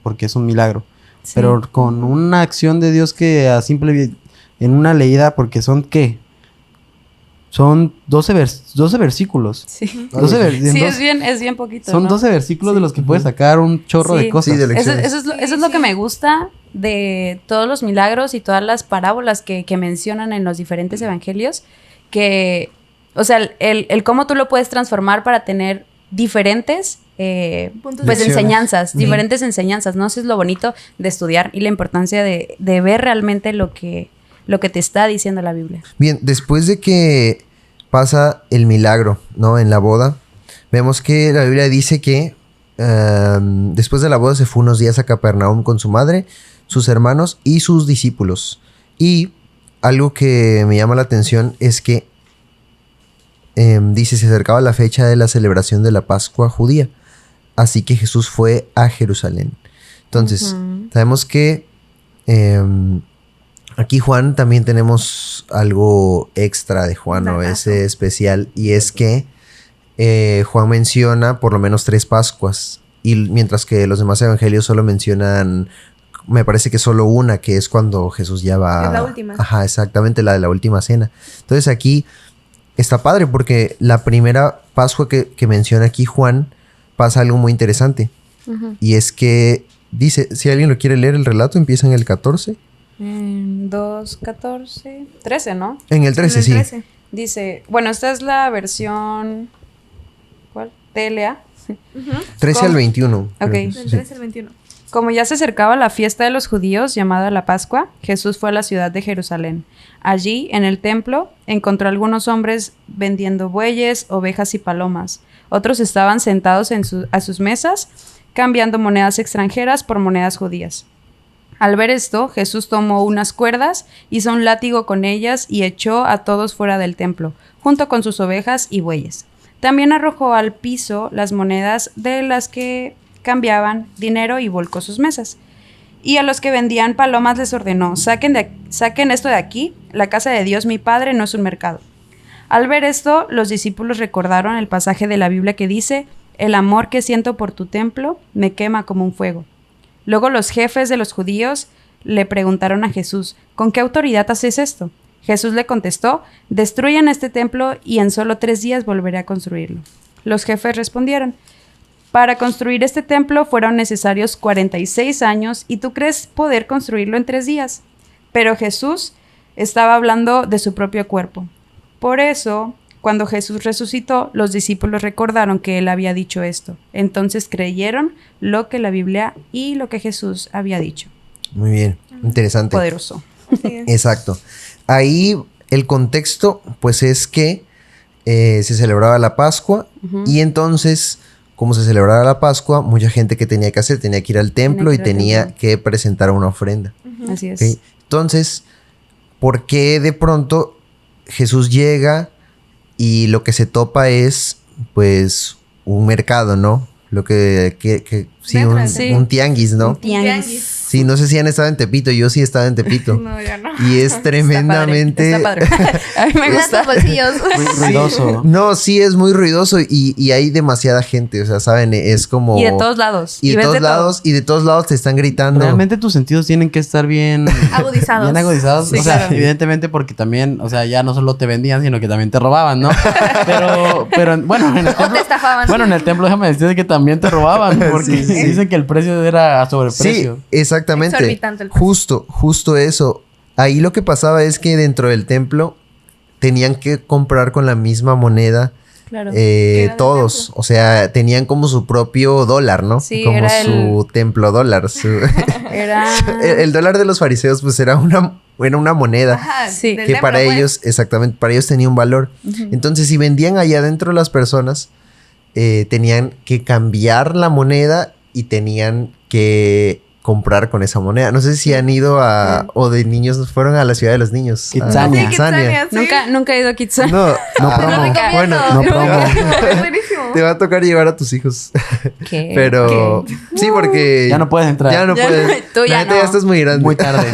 porque es un milagro, Sí. pero con una acción de Dios que en una leída, porque son, ¿qué? Son 12 versículos. Sí. 12 Sí, es bien poquito, Son ¿no? 12 versículos de los que puedes sacar un chorro Sí. de cosas. Sí, de Eso, lecciones. eso es lo que me gusta de todos los milagros y todas las parábolas que mencionan en los diferentes evangelios, que, o sea, el cómo tú lo puedes transformar para tener diferentes Puntos pues de vista. enseñanzas, diferentes enseñanzas, ¿no? Eso es lo bonito de estudiar y la importancia de ver realmente lo que te está diciendo la Biblia. Bien, después de que pasa el milagro, ¿no? En la boda, vemos que la Biblia dice que después de la boda se fue unos días a Capernaum con su madre, sus hermanos y sus discípulos. Y algo que me llama la atención es que dice, se acercaba la fecha de la celebración de la Pascua judía. Así que Jesús fue a Jerusalén. Entonces, sabemos que aquí Juan también tenemos algo extra de Juan, ¿no? Datazo. Ese especial. Y es que Juan menciona por lo menos 3 Pascuas. Y mientras que los demás evangelios solo mencionan, me parece que solo una, que es cuando Jesús ya va... Es la última. Ajá, exactamente, la de la última cena. Entonces aquí está padre porque la primera Pascua que menciona aquí Juan pasa algo muy interesante. Y es que dice, si alguien lo quiere leer el relato, empieza en el 14. 2, 14, 13, ¿no? En el 13, En el sí. 13. Dice, bueno, esta es la versión, ¿cuál? TLA. 13 al ¿Cómo? 21. creo. Ok. Del Sí. 13 al 21. Como ya se acercaba la fiesta de los judíos llamada la Pascua, Jesús fue a la ciudad de Jerusalén. Allí, en el templo, encontró algunos hombres vendiendo bueyes, ovejas y palomas. Otros estaban sentados a sus mesas, cambiando monedas extranjeras por monedas judías. Al ver esto, Jesús tomó unas cuerdas, hizo un látigo con ellas y echó a todos fuera del templo, junto con sus ovejas y bueyes. También arrojó al piso las monedas de las que cambiaban dinero y volcó sus mesas. Y a los que vendían palomas les ordenó, saquen esto de aquí, la casa de Dios mi Padre no es un mercado. Al ver esto, los discípulos recordaron el pasaje de la Biblia que dice, el amor que siento por tu templo me quema como un fuego. Luego los jefes de los judíos le preguntaron a Jesús, ¿con qué autoridad haces esto? Jesús le contestó, destruyan este templo y en solo 3 días volveré a construirlo. Los jefes respondieron, para construir este templo fueron necesarios 46 años y tú crees poder construirlo en 3 días. Pero Jesús estaba hablando de su propio cuerpo. Por eso, cuando Jesús resucitó, los discípulos recordaron que él había dicho esto. Entonces creyeron lo que la Biblia y lo que Jesús había dicho. Muy bien, interesante. Poderoso. Sí. Exacto. Ahí el contexto, pues es que se celebraba la Pascua y entonces, como se celebraba la Pascua, mucha gente que tenía que hacer, tenía que ir al templo Tenía y que ir al tenía templo. que presentar una ofrenda. Así es. ¿Ok? Entonces, ¿por qué de pronto Jesús llega y lo que se topa es, pues, un mercado, ¿no? Lo que sí, Dentro del templo. un tianguis, ¿no? Un tianguis. Sí, no sé si han estado en Tepito, yo sí he estado en Tepito. No, ya no. Y es tremendamente... Está padre. A mí me En gusta. estos bolsillos. Muy ruidoso. No, sí, es muy ruidoso y hay demasiada gente, o sea, ¿saben? Es como... Y de todos lados. Y de ves todos todo. lados, y de todos lados te están gritando. Realmente tus sentidos tienen que estar bien Agudizados. Bien agudizados. Sí, o sea, claro. evidentemente porque también, o sea, ya no solo te vendían, sino que también te robaban, ¿no? pero bueno, en el O te templo, estafaban. bueno, en el templo déjame decirte que también te robaban, porque Sí, sí. dicen que el precio era Sí, sobreprecio. exactamente. Exorbitante el precio. Justo eso. Ahí lo que pasaba es que dentro del templo tenían que comprar con la misma moneda Claro. era del todos. templo. O sea, tenían como su propio dólar, ¿no? Sí, como era su templo dólar. Era... El dólar de los fariseos pues era una moneda. Ajá, Sí. del Que templo, para pues. ellos, exactamente, para ellos tenía un valor. Entonces, si vendían allá adentro las personas, tenían que cambiar la moneda y tenían que comprar con esa moneda. No sé si han ido o de niños fueron a la ciudad de los niños. Kitsania. A Sí, Kitsania, sí. Nunca he ido a Kitsania. No, No Te lo promo. recomiendo. Bueno, no promo. Es buenísimo. te va a tocar llevar a tus hijos. ¿Qué? Pero sí, porque Ya no puedes entrar. Ya no Ya puedes. no, tú ya La neta, no. ya estás muy grande. Muy tarde.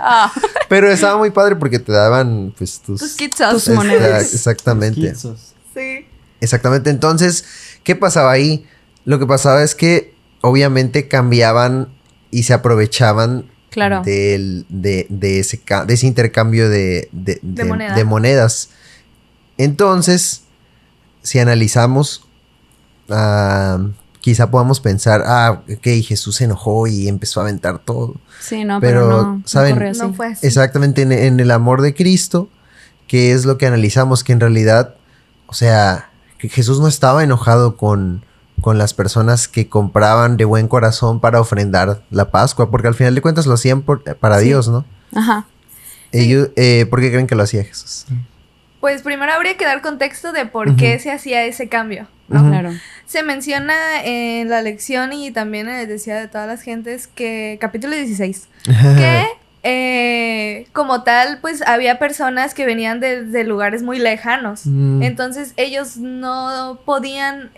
Ah, Pero estaba muy padre porque te daban pues tus Tus kitsos. Tus monedas. Exactamente. Kitsos. Sí. Exactamente. Entonces, ¿qué pasaba ahí? Lo que pasaba es que obviamente cambiaban y se aprovechaban Claro. de ese intercambio de monedas. de monedas. Entonces, si analizamos, quizá podamos pensar, ok, Jesús se enojó y empezó a aventar todo. Sí, no, pero no, ¿saben? no ocurrió así. No fue así. Exactamente en el amor de Cristo, que es lo que analizamos, que en realidad, o sea, que Jesús no estaba enojado con las personas que compraban de buen corazón para ofrendar la Pascua, porque al final de cuentas lo hacían para Sí. Dios, ¿no? Ajá. Ellos, ¿por qué creen que lo hacía Jesús? Pues primero habría que dar contexto de por qué se hacía ese cambio, ¿no? Ujú. Claro. Se menciona en la lección y también en el Deseo de todas las gentes que, capítulo 16, que como tal, pues había personas que venían de lugares muy lejanos. Mm. Entonces ellos no podían,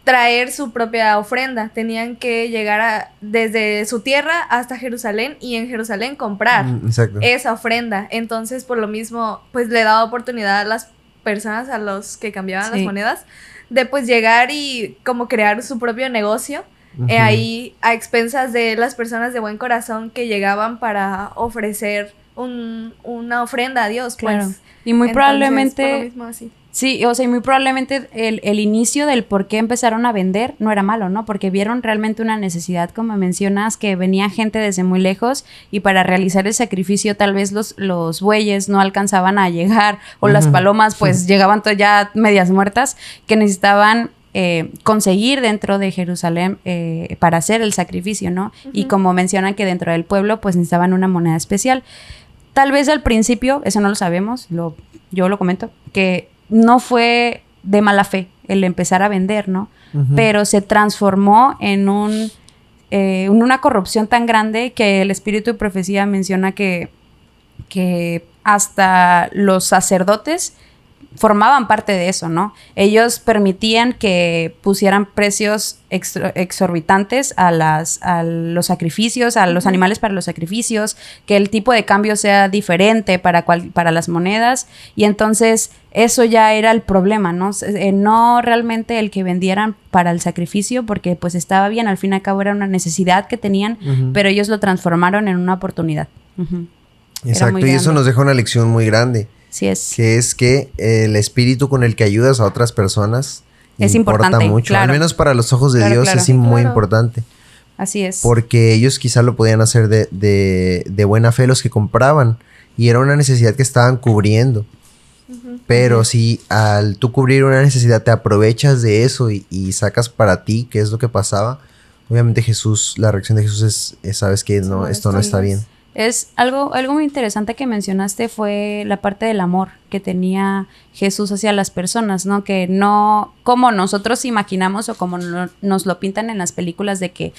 traer su propia ofrenda. Tenían que llegar desde su tierra hasta Jerusalén y en Jerusalén comprar Exacto. esa ofrenda. Entonces, por lo mismo, pues le daba oportunidad a las personas, a los que cambiaban Sí. las monedas, de pues llegar y como crear su propio negocio. Ujú. Ahí a expensas de las personas de buen corazón que llegaban para ofrecer una ofrenda a Dios, Claro. pues. Y muy Entonces, probablemente... por lo mismo, así. Sí, o sea, y muy probablemente el inicio del por qué empezaron a vender no era malo, ¿no? Porque vieron realmente una necesidad, como mencionas, que venía gente desde muy lejos y para realizar el sacrificio tal vez los bueyes no alcanzaban a llegar o las Ujú. palomas pues llegaban ya medias muertas, que necesitaban conseguir dentro de Jerusalén para hacer el sacrificio, ¿no? Y como mencionan que dentro del pueblo pues necesitaban una moneda especial. Tal vez al principio, eso no lo sabemos, yo lo comento, que no fue de mala fe el empezar a vender, ¿no? Ujú. Pero se transformó en una corrupción tan grande que el espíritu de profecía menciona que hasta los sacerdotes formaban parte de eso, ¿no? Ellos permitían que pusieran precios exorbitantes a los sacrificios, a los animales para los sacrificios, que el tipo de cambio sea diferente para las monedas, y entonces eso ya era el problema, ¿no? No realmente el que vendieran para el sacrificio, porque pues estaba bien, al fin y al cabo era una necesidad que tenían, Ujú. pero ellos lo transformaron en una oportunidad. Ujú. Era Exacto, muy y eso grande. nos deja una lección muy grande, Sí es. que es que el espíritu con el que ayudas a otras personas Es importa importante, mucho, claro. al menos para los ojos de Claro, Dios claro. es Sí, muy claro. importante, Así es. porque ellos quizá lo podían hacer de buena fe los que compraban, y era una necesidad que estaban cubriendo. Pero si al tú cubrir una necesidad te aprovechas de eso y sacas para ti, que es lo que pasaba, obviamente la reacción de Jesús es sabes que no, esto no está bien. Es algo muy interesante que mencionaste fue la parte del amor que tenía Jesús hacia las personas, ¿no? Que no como nosotros imaginamos o como nos lo pintan en las películas de que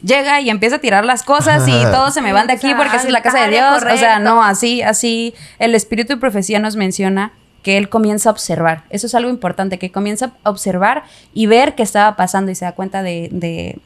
llega y empieza a tirar las cosas y todos se me van de aquí porque esa es la casa de Dios. O sea, no, así el espíritu de profecía nos menciona que él comienza a observar. Eso es algo importante, que comienza a observar y ver qué estaba pasando y se da cuenta de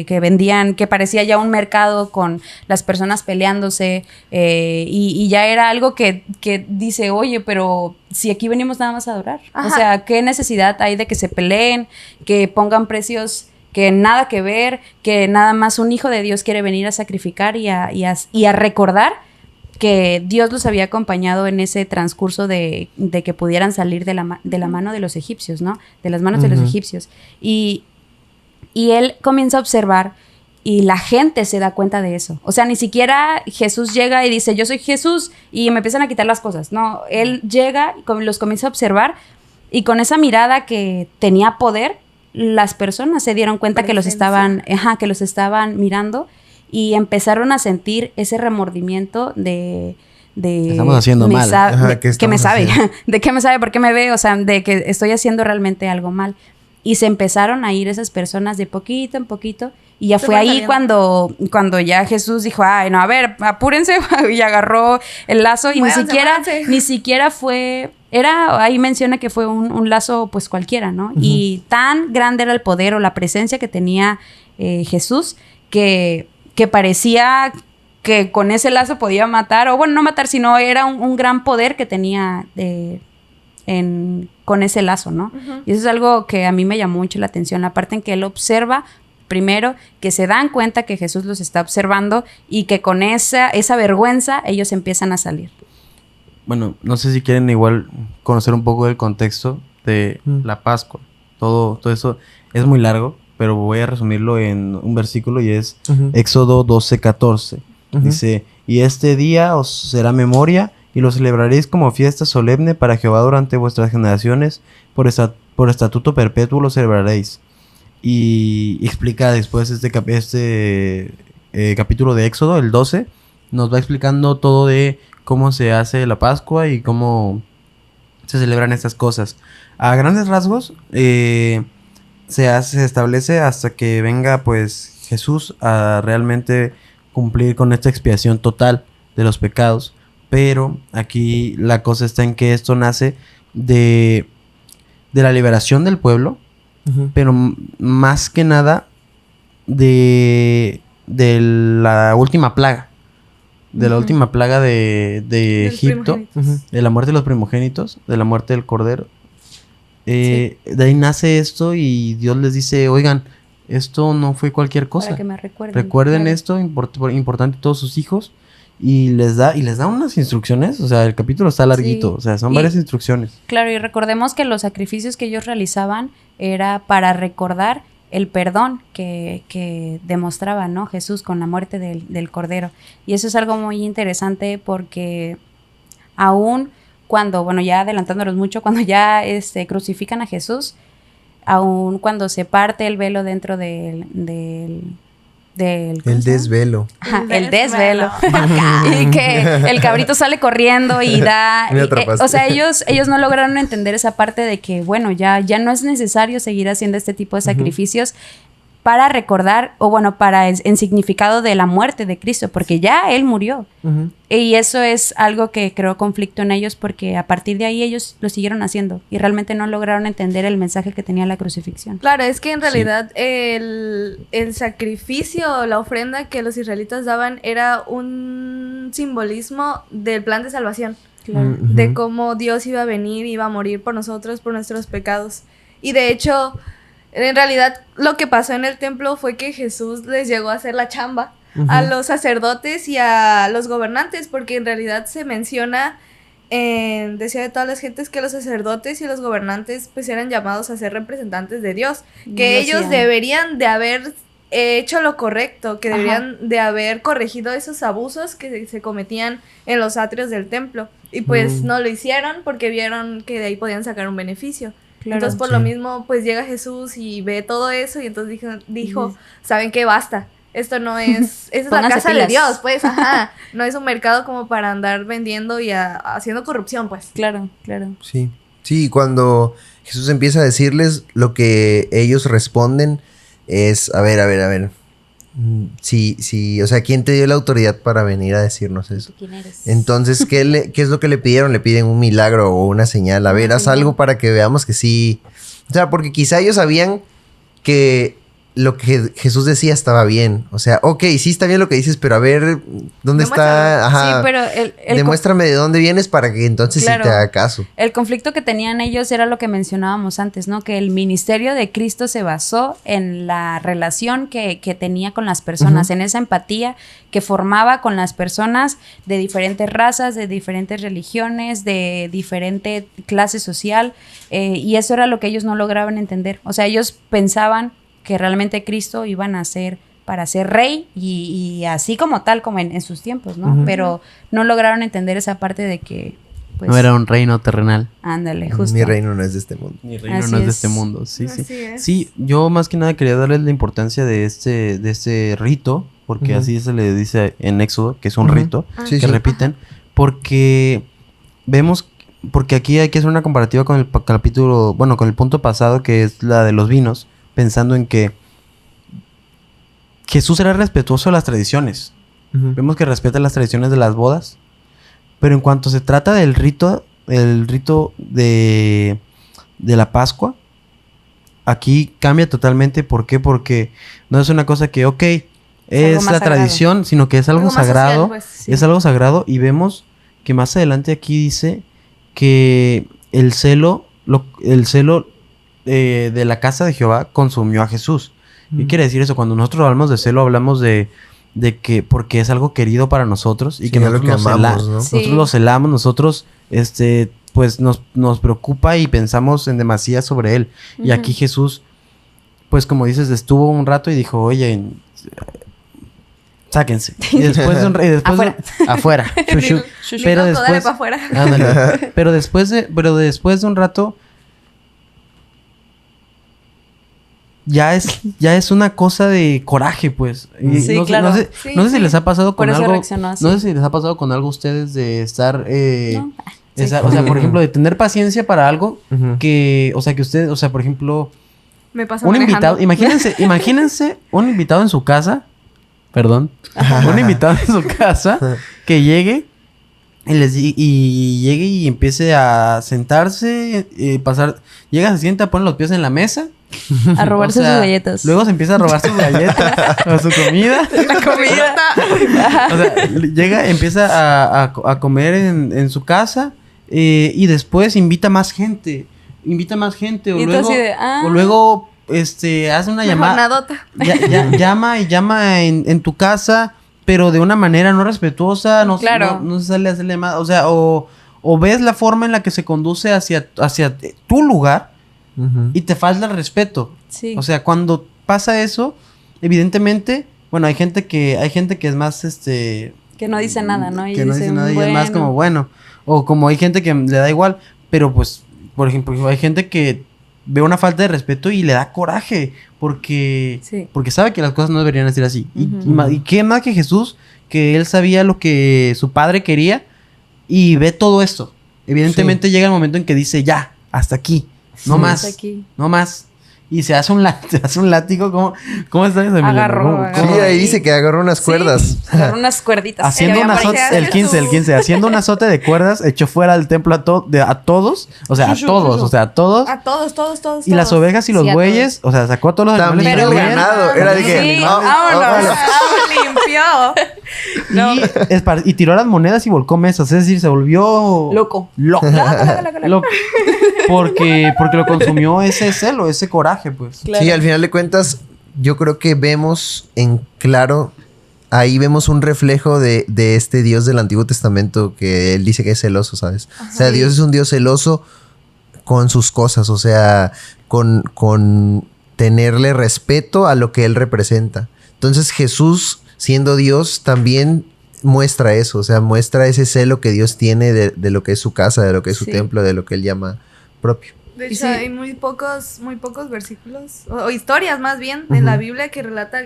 que vendían, que parecía ya un mercado con las personas peleándose y ya era algo que dice, oye, pero si aquí venimos nada más a adorar. Ajá. O sea, ¿qué necesidad hay de que se peleen, que pongan precios que nada que ver, que nada más un hijo de Dios quiere venir a sacrificar y a recordar que Dios los había acompañado en ese transcurso de que pudieran salir de la mano de los egipcios, ¿no? De las manos de los egipcios. Y él comienza a observar y la gente se da cuenta de eso. O sea, ni siquiera Jesús llega y dice, yo soy Jesús, y me empiezan a quitar las cosas. No, él llega y los comienza a observar y con esa mirada que tenía poder, las personas se dieron cuenta que los estaban mirando y empezaron a sentir ese remordimiento de Estamos haciendo mal. Ajá, ¿qué que me estamos sabe, haciendo? de qué me sabe, por qué me ve, o sea, de que estoy haciendo realmente algo mal. Y se empezaron a ir esas personas de poquito en poquito. Y ya Se fue fueron ahí saliendo. cuando ya Jesús dijo, ay, no, a ver, apúrense, y agarró el lazo. Y Muévanse. ni siquiera fue, ahí menciona que fue un lazo pues cualquiera, ¿no? Y tan grande era el poder o la presencia que tenía Jesús que parecía que con ese lazo podía matar, o bueno, no matar, sino era un gran poder que tenía con ese lazo, ¿no? Y eso es algo que a mí me llamó mucho la atención, la parte en que él observa, primero, que se dan cuenta que Jesús los está observando y que con esa vergüenza ellos empiezan a salir. bueno, no sé si quieren igual conocer un poco del contexto de la Pascua. Todo eso es muy largo, pero voy a resumirlo en un versículo y es Éxodo 12:14. Dice, y este día os será memoria y lo celebraréis como fiesta solemne para Jehová durante vuestras generaciones, por estatuto perpetuo lo celebraréis. Y explica después este capítulo de Éxodo, el 12, nos va explicando todo de cómo se hace la Pascua y cómo se celebran estas cosas. A grandes rasgos, se establece hasta que venga pues Jesús a realmente cumplir con esta expiación total de los pecados. Pero aquí la cosa está en que esto nace de la liberación del pueblo, pero más que nada de la última plaga. De la última plaga de Egipto, de la muerte de los primogénitos, de la muerte del cordero. De ahí nace esto y Dios les dice, oigan, esto no fue cualquier cosa. Para que me recuerden. Recuerden esto, importante todos sus hijos. Y les da unas instrucciones. O sea, el capítulo está larguito. O sea, son varias instrucciones. Claro, y recordemos que los sacrificios que ellos realizaban era para recordar el perdón que demostraba, ¿no? Jesús con la muerte del Cordero. Y eso es algo muy interesante porque aún cuando, bueno, ya adelantándonos mucho, cuando ya crucifican a Jesús, aún cuando se parte el velo dentro del el desvelo. Ajá, el desvelo. Y que el cabrito sale corriendo y da... o sea, ellos no lograron entender esa parte de que, bueno, ya no es necesario seguir haciendo este tipo de sacrificios para recordar, o bueno, para en significado de la muerte de Cristo, porque ya Él murió. Y eso es algo que creó conflicto en ellos, porque a partir de ahí ellos lo siguieron haciendo y realmente no lograron entender el mensaje que tenía la crucifixión. Claro, es que en realidad el sacrificio, la ofrenda que los israelitas daban era un simbolismo del plan de salvación. Claro. De cómo Dios iba a venir, iba a morir por nosotros, por nuestros pecados. Y de hecho, en realidad lo que pasó en el templo fue que Jesús les llegó a hacer la chamba a los sacerdotes y a los gobernantes, porque en realidad se menciona, decía de todas las gentes, que los sacerdotes y los gobernantes pues eran llamados a ser representantes de Dios, que ellos deberían de haber hecho lo correcto, que deberían de haber corregido esos abusos que se cometían en los atrios del templo, y pues no lo hicieron porque vieron que de ahí podían sacar un beneficio. Claro. Entonces por lo mismo pues llega Jesús y ve todo eso y entonces dijo ¿saben qué? Basta. Esto no es... Esa es la casa de Dios, pues, No es un mercado como para andar vendiendo y haciendo corrupción, pues. Claro. Sí, cuando Jesús empieza a decirles, lo que ellos responden es, a ver. Sí, o sea, ¿quién te dio la autoridad para venir a decirnos eso? ¿Quién eres? Entonces, ¿qué es lo que le pidieron? Le piden un milagro o una señal. A ver, haz algo para que veamos que sí. O sea, porque quizá ellos sabían que lo que Jesús decía estaba bien. O sea, ok, sí está bien lo que dices, pero a ver, ¿dónde está? Ajá. Sí, pero demuéstrame de dónde vienes para que entonces sí te haga caso. El conflicto que tenían ellos era lo que mencionábamos antes, ¿no? Que el ministerio de Cristo se basó en la relación que tenía con las personas, en esa empatía que formaba con las personas de diferentes razas, de diferentes religiones, de diferente clase social, y eso era lo que ellos no lograban entender. O sea, ellos pensaban que realmente Cristo iba a nacer para ser rey y así como tal, como en sus tiempos, ¿no? Pero no lograron entender esa parte de que, pues... No era un reino terrenal. Ándale, justo. Mi reino no es de este mundo. Mi reino no es de este mundo, sí. Es. Sí, yo más que nada quería darles la importancia de este rito, porque así se le dice en Éxodo, que es un rito, que repiten, porque vemos... Porque aquí hay que hacer una comparativa con el capítulo, bueno, con el punto pasado, que es la de los vinos, pensando en que Jesús era respetuoso de las tradiciones. Vemos que respeta las tradiciones de las bodas, pero en cuanto se trata del rito, el rito de la Pascua, aquí cambia totalmente. ¿Por qué? Porque no es una cosa que, ok, es la tradición, sino que es algo sagrado. Social, pues, sí. Es algo sagrado, y vemos que más adelante aquí dice que el celo de la casa de Jehová consumió a Jesús. ¿Qué quiere decir eso? Cuando nosotros hablamos de celo, hablamos de de que porque es algo querido para nosotros y Sí, que es lo nosotros que amamos, ¿no? Sí. nosotros lo celamos, nosotros pues nos preocupa y pensamos en demasía sobre él. Y aquí Jesús, pues como dices, estuvo un rato y dijo, oye, sáquense. Y después de afuera. Shushu. Pero Loco, dale después, pa' afuera. ándale. pero después de un rato ya es una cosa de coraje, pues. Y Sí, no sé, claro. no sé si les ha pasado Por con eso algo. reaccionó así. No sé si les ha pasado con algo a ustedes de estar No. Sí. o sea, por ejemplo, de tener paciencia para algo Ujú. que, o sea, que usted, o sea, por ejemplo, Me pasa un manejando. invitado, imagínense un invitado en su casa, perdón, un invitado en su casa que llegue y llegue y empiece a sentarse, llega, se sienta, pone los pies en la mesa. A robarse O sea, sus galletas. Luego se empieza a robar sus galletas o su comida. La comida. O sea, llega, empieza a comer en su casa y después invita más gente. O Y tú luego, así de, o luego hace una llamada. Jornadota. Llama en tu casa, pero de una manera no respetuosa. No, Claro. no se sale a hacerle más. O sea, o ves la forma en la que se conduce hacia tu lugar Ujú. y te falta el respeto. Sí. O sea, cuando pasa eso, evidentemente, bueno, hay gente que es más Que no dice nada, ¿no? Y que no dice dicen, nada y es más bueno. como bueno, o como hay gente que le da igual, pero pues, por ejemplo, hay gente que ve una falta de respeto y le da coraje porque Sí. sabe que las cosas no deberían ser así. Ujú. Y qué más que Jesús, que él sabía lo que su padre quería y ve todo esto. Evidentemente llega el momento en que dice, ya, hasta aquí, no Sí. más, Hasta aquí. no más. Y se hace un látigo, ¿cómo está eso, Emiliano? Agarró. Sí, ahí dice que agarró unas cuerdas. Sí, agarró unas cuerditas. Haciendo Que un me azote, parecía el 15, haciendo un azote de cuerdas, echó fuera del templo a todos, o sea, a todos, A todos. y las ovejas y los Sí, a bueyes, o sea, sacó a todos los También animales. el que habían, ganado. Era de que. Sí, "Ah, vámonos. limpió. No. y tiró las monedas y volcó mesas, es decir, se volvió Loco. Loco. Loco. Porque lo consumió ese celo, ese coraje, pues. Claro. Sí, al final de cuentas, yo creo que vemos en claro, ahí vemos un reflejo de este Dios del Antiguo Testamento que él dice que es celoso, ¿sabes? O sea, Dios es un Dios celoso con sus cosas, o sea, con tenerle respeto a lo que él representa. Entonces Jesús, siendo Dios, también muestra eso, o sea, muestra ese celo que Dios tiene de lo que es su casa, de lo que es su Sí. templo, de lo que él llama propio. De Y hecho, sí. hay muy pocos versículos, o historias más bien, en la Biblia que relata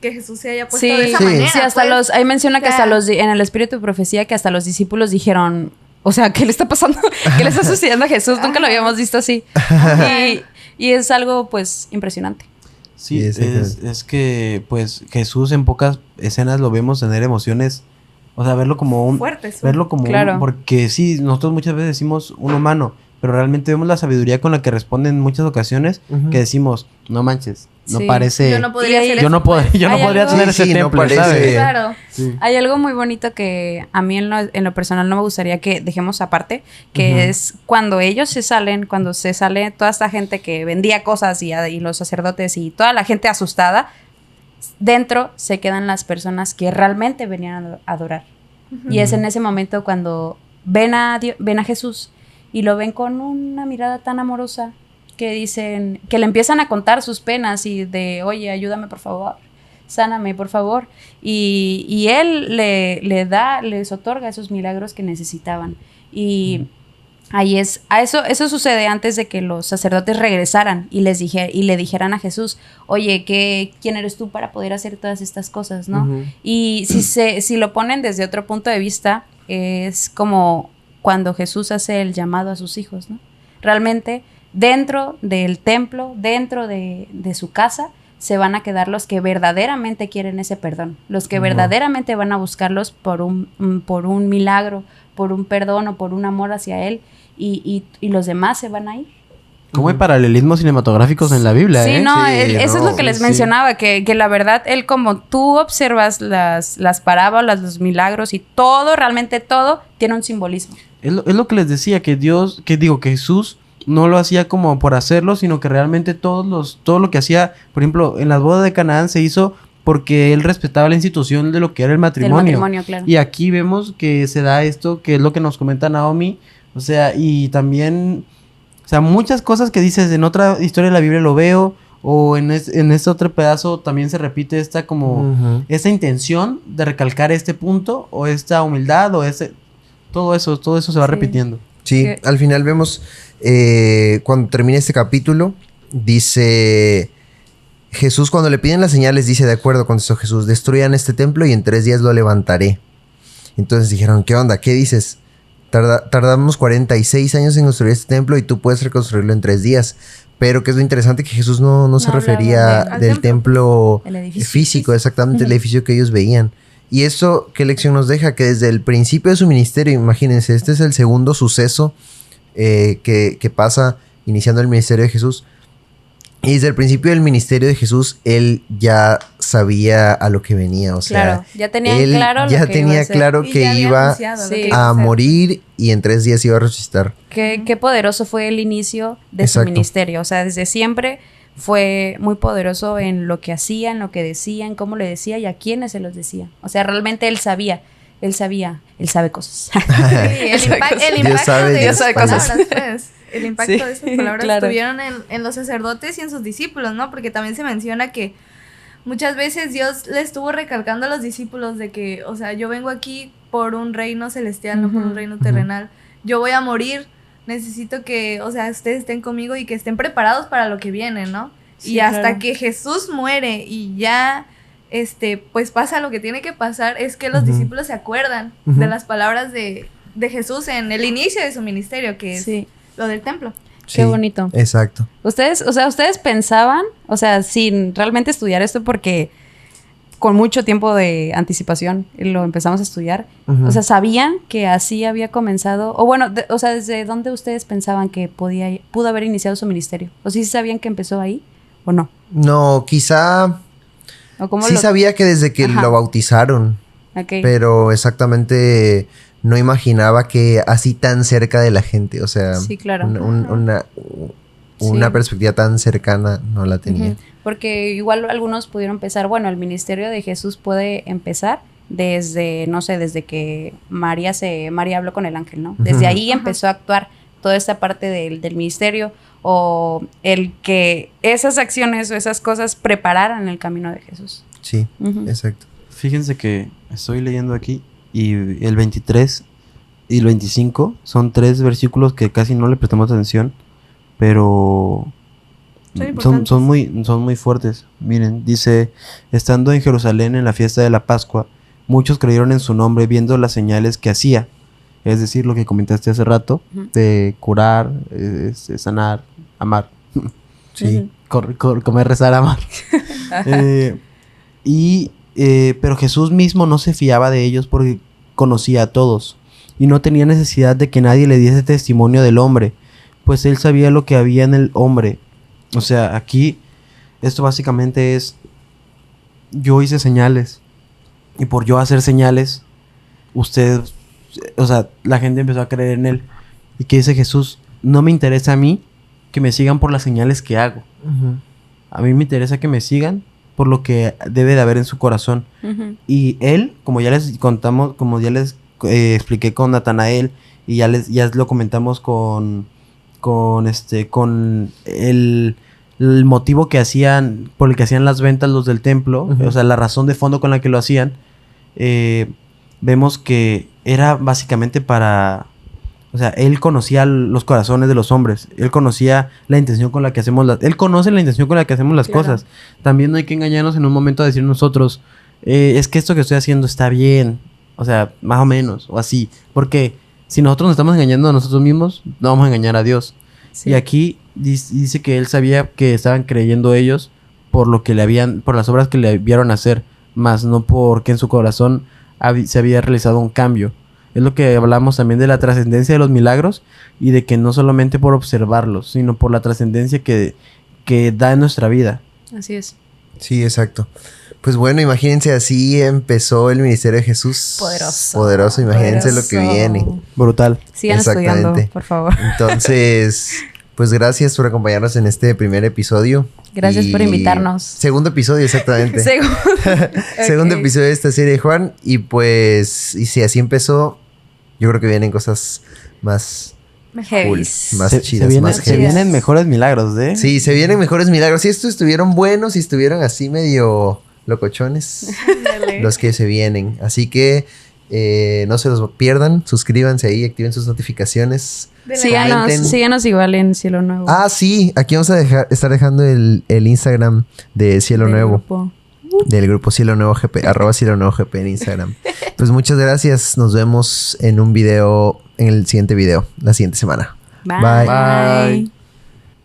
que Jesús se haya puesto Sí, de esa sí. manera. Sí, hasta pues. ahí menciona que O sea, hasta en el espíritu de profecía, que hasta los discípulos dijeron, o sea, ¿qué le está pasando? ¿Qué le está sucediendo a Jesús? Nunca lo habíamos visto así. Y es algo, pues, impresionante. Sí, Sí, es que, pues, Jesús en pocas escenas lo vemos tener emociones, o sea, verlo como Fuertes. verlo como Claro. porque sí, nosotros muchas veces decimos un humano, pero realmente vemos la sabiduría con la que responde en muchas ocasiones, Ujú. que decimos, no manches, no Sí. parece, Yo no podría Y ahí- hacer yo no eso, pues. podría Hay tener algo- ese Sí, sí, no templo, parece- ¿sabes? Claro. Sí. Hay algo muy bonito que a mí en lo personal no me gustaría que dejemos aparte, que Ujú. es cuando ellos se salen, cuando se sale toda esta gente que vendía cosas y los sacerdotes y toda la gente asustada, dentro se quedan las personas que realmente venían a adorar. Y es en ese momento cuando ven a Jesús y lo ven con una mirada tan amorosa que dicen, que le empiezan a contar sus penas y de, oye, ayúdame por favor, sáname por favor. Y él les otorga esos milagros que necesitaban. Y ahí eso sucede antes de que los sacerdotes regresaran y le dijeran a Jesús, oye, ¿quién eres tú para poder hacer todas estas cosas, no? Ujú. Y si lo ponen desde otro punto de vista, es como cuando Jesús hace el llamado a sus hijos, ¿no? Realmente, dentro del templo, dentro de su casa, se van a quedar los que verdaderamente quieren ese perdón, los que Ujú. verdaderamente van a buscarlos por un milagro, por un perdón o por un amor hacia Él, y los demás se van a ir. ¿Cómo hay paralelismos cinematográficos en la Biblia? Sí, no, Sí, eso es no, lo que sí, les sí. mencionaba, que la verdad, él como tú observas las parábolas, los milagros y todo, realmente todo, tiene un simbolismo. Es lo que les decía, que que Jesús no lo hacía como por hacerlo, sino que realmente todo lo que hacía, por ejemplo, en las bodas de Canaán se hizo porque él respetaba la institución de lo que era el matrimonio. El matrimonio, claro. Y aquí vemos que se da esto, que es lo que nos comenta Naomi, o sea, y también, o sea, muchas cosas que dices en otra historia de la Biblia lo veo, o en este otro pedazo también se repite esta como, esa intención de recalcar este punto, o esta humildad, o todo eso se va repitiendo. Sí, al final vemos, cuando termina este capítulo, dice... Jesús, cuando le piden las señales, dice: de acuerdo, contestó Jesús, destruyan este templo y en 3 días lo levantaré. Entonces dijeron: ¿qué onda? ¿Qué dices? Tardamos 46 años en construir este templo y tú puedes reconstruirlo en 3 días. Pero que es lo interesante, que Jesús no se refería del templo físico, exactamente, el edificio que ellos veían. Y eso, ¿qué lección nos deja? Que desde el principio de su ministerio, imagínense, este es el segundo suceso que pasa iniciando el ministerio de Jesús. Y desde el principio del ministerio de Jesús, él ya sabía a lo que venía, o sea, claro, ya tenía él claro ya lo que tenía iba a hacer. claro Y que ya había iba anunciado lo que iba a hacer. morir y en 3 días iba a resucitar. Qué poderoso fue el inicio de Exacto. su ministerio. O sea, desde siempre fue muy poderoso en lo que hacía, en lo que decía, en cómo le decía y a quiénes se los decía. O sea, realmente él sabe cosas. Sí, el impacto Dios sabe, de Dios esas expande. palabras, pues. El impacto Sí, de esas palabras claro. estuvieron en los sacerdotes y en sus discípulos, ¿no? Porque también se menciona que muchas veces Dios le estuvo recalcando a los discípulos de que, o sea, yo vengo aquí por un reino celestial, no por un reino terrenal. Yo voy a morir, necesito que, o sea, ustedes estén conmigo y que estén preparados para lo que viene, ¿no? Sí, y hasta claro. que Jesús muere y ya, pues pasa lo que tiene que pasar, es que los discípulos se acuerdan de las palabras de Jesús en el inicio de su ministerio, que es Sí. lo del templo. Qué bonito. Exacto. Ustedes pensaban, o sea, sin realmente estudiar esto, porque con mucho tiempo de anticipación lo empezamos a estudiar. O sea, ¿sabían que así había comenzado? O bueno, o sea, ¿desde dónde ustedes pensaban que pudo haber iniciado su ministerio? ¿O sí sabían que empezó ahí o no? No, quizá ¿O cómo sí sabía que desde que Ajá. lo bautizaron, Ok. pero exactamente no imaginaba que así tan cerca de la gente, o sea, Sí, claro. una Sí. perspectiva tan cercana no la tenía. Ujú. Porque igual algunos pudieron pensar, bueno, el ministerio de Jesús puede empezar desde, no sé, desde que María habló con el ángel, ¿no? Desde ahí empezó a actuar toda esta parte del ministerio, o el que esas acciones o esas cosas prepararan el camino de Jesús. Sí, Ujú. exacto. Fíjense que estoy leyendo aquí y el 23 y el 25 son 3 versículos que casi no le prestamos atención, pero son muy fuertes. Miren, dice: estando en Jerusalén en la fiesta de la Pascua, muchos creyeron en su nombre viendo las señales que hacía. Es decir, lo que comentaste hace rato, de curar, sanar, amar. Sí. Comer, rezar, amar. Pero Jesús mismo no se fiaba de ellos porque conocía a todos y no tenía necesidad de que nadie le diese testimonio del hombre, pues él sabía lo que había en el hombre. O sea, aquí esto básicamente es: yo hice señales y por yo hacer señales, la gente empezó a creer en él. ¿Y qué dice Jesús? No me interesa a mí que me sigan por las señales que hago. A mí me interesa que me sigan por lo que debe de haber en su corazón. Ujú. Y él, como ya les contamos, como ya les expliqué con Natanael, y ya lo comentamos con el motivo que hacían, por el que hacían las ventas los del templo, o sea, la razón de fondo con la que lo hacían, vemos que era básicamente para... O sea, él conocía los corazones de los hombres. Él conocía la intención con la que hacemos Él conoce la intención con la que hacemos las cosas. También no hay que engañarnos en un momento a decir nosotros, es que esto que estoy haciendo está bien. O sea, más o menos, o así. Porque si nosotros nos estamos engañando a nosotros mismos, no vamos a engañar a Dios. Sí. Y aquí dice que él sabía que estaban creyendo ellos por las obras que le vieron hacer, más no porque en su corazón se había realizado un cambio. Es lo que hablamos también de la trascendencia de los milagros y de que no solamente por observarlos, sino por la trascendencia que da en nuestra vida. Así es. Sí, exacto. Pues bueno, imagínense, así empezó el ministerio de Jesús. Poderoso, imagínense lo que viene. Brutal. Sigan estudiando, por favor. Entonces, pues gracias por acompañarnos en este primer episodio. Gracias por invitarnos. Segundo episodio, exactamente. Segundo episodio de esta serie, Juan. Y pues, y si así empezó, yo creo que vienen cosas más cool, más chidas, más se vienen mejores milagros, ¿eh? Sí, se vienen mejores milagros. Si estos estuvieron buenos, si estuvieron así medio locochones, los que se vienen. Así que no se los pierdan, suscríbanse ahí, activen sus notificaciones. Síganos igual en Cielo Nuevo. Ah, sí, aquí vamos a estar dejando el Instagram de Cielo Nuevo. Del grupo Cielo Nuevo GP, @Cielo Nuevo GP en Instagram. Pues muchas gracias, nos vemos en un video, en el siguiente video, la siguiente semana. Bye. Bye.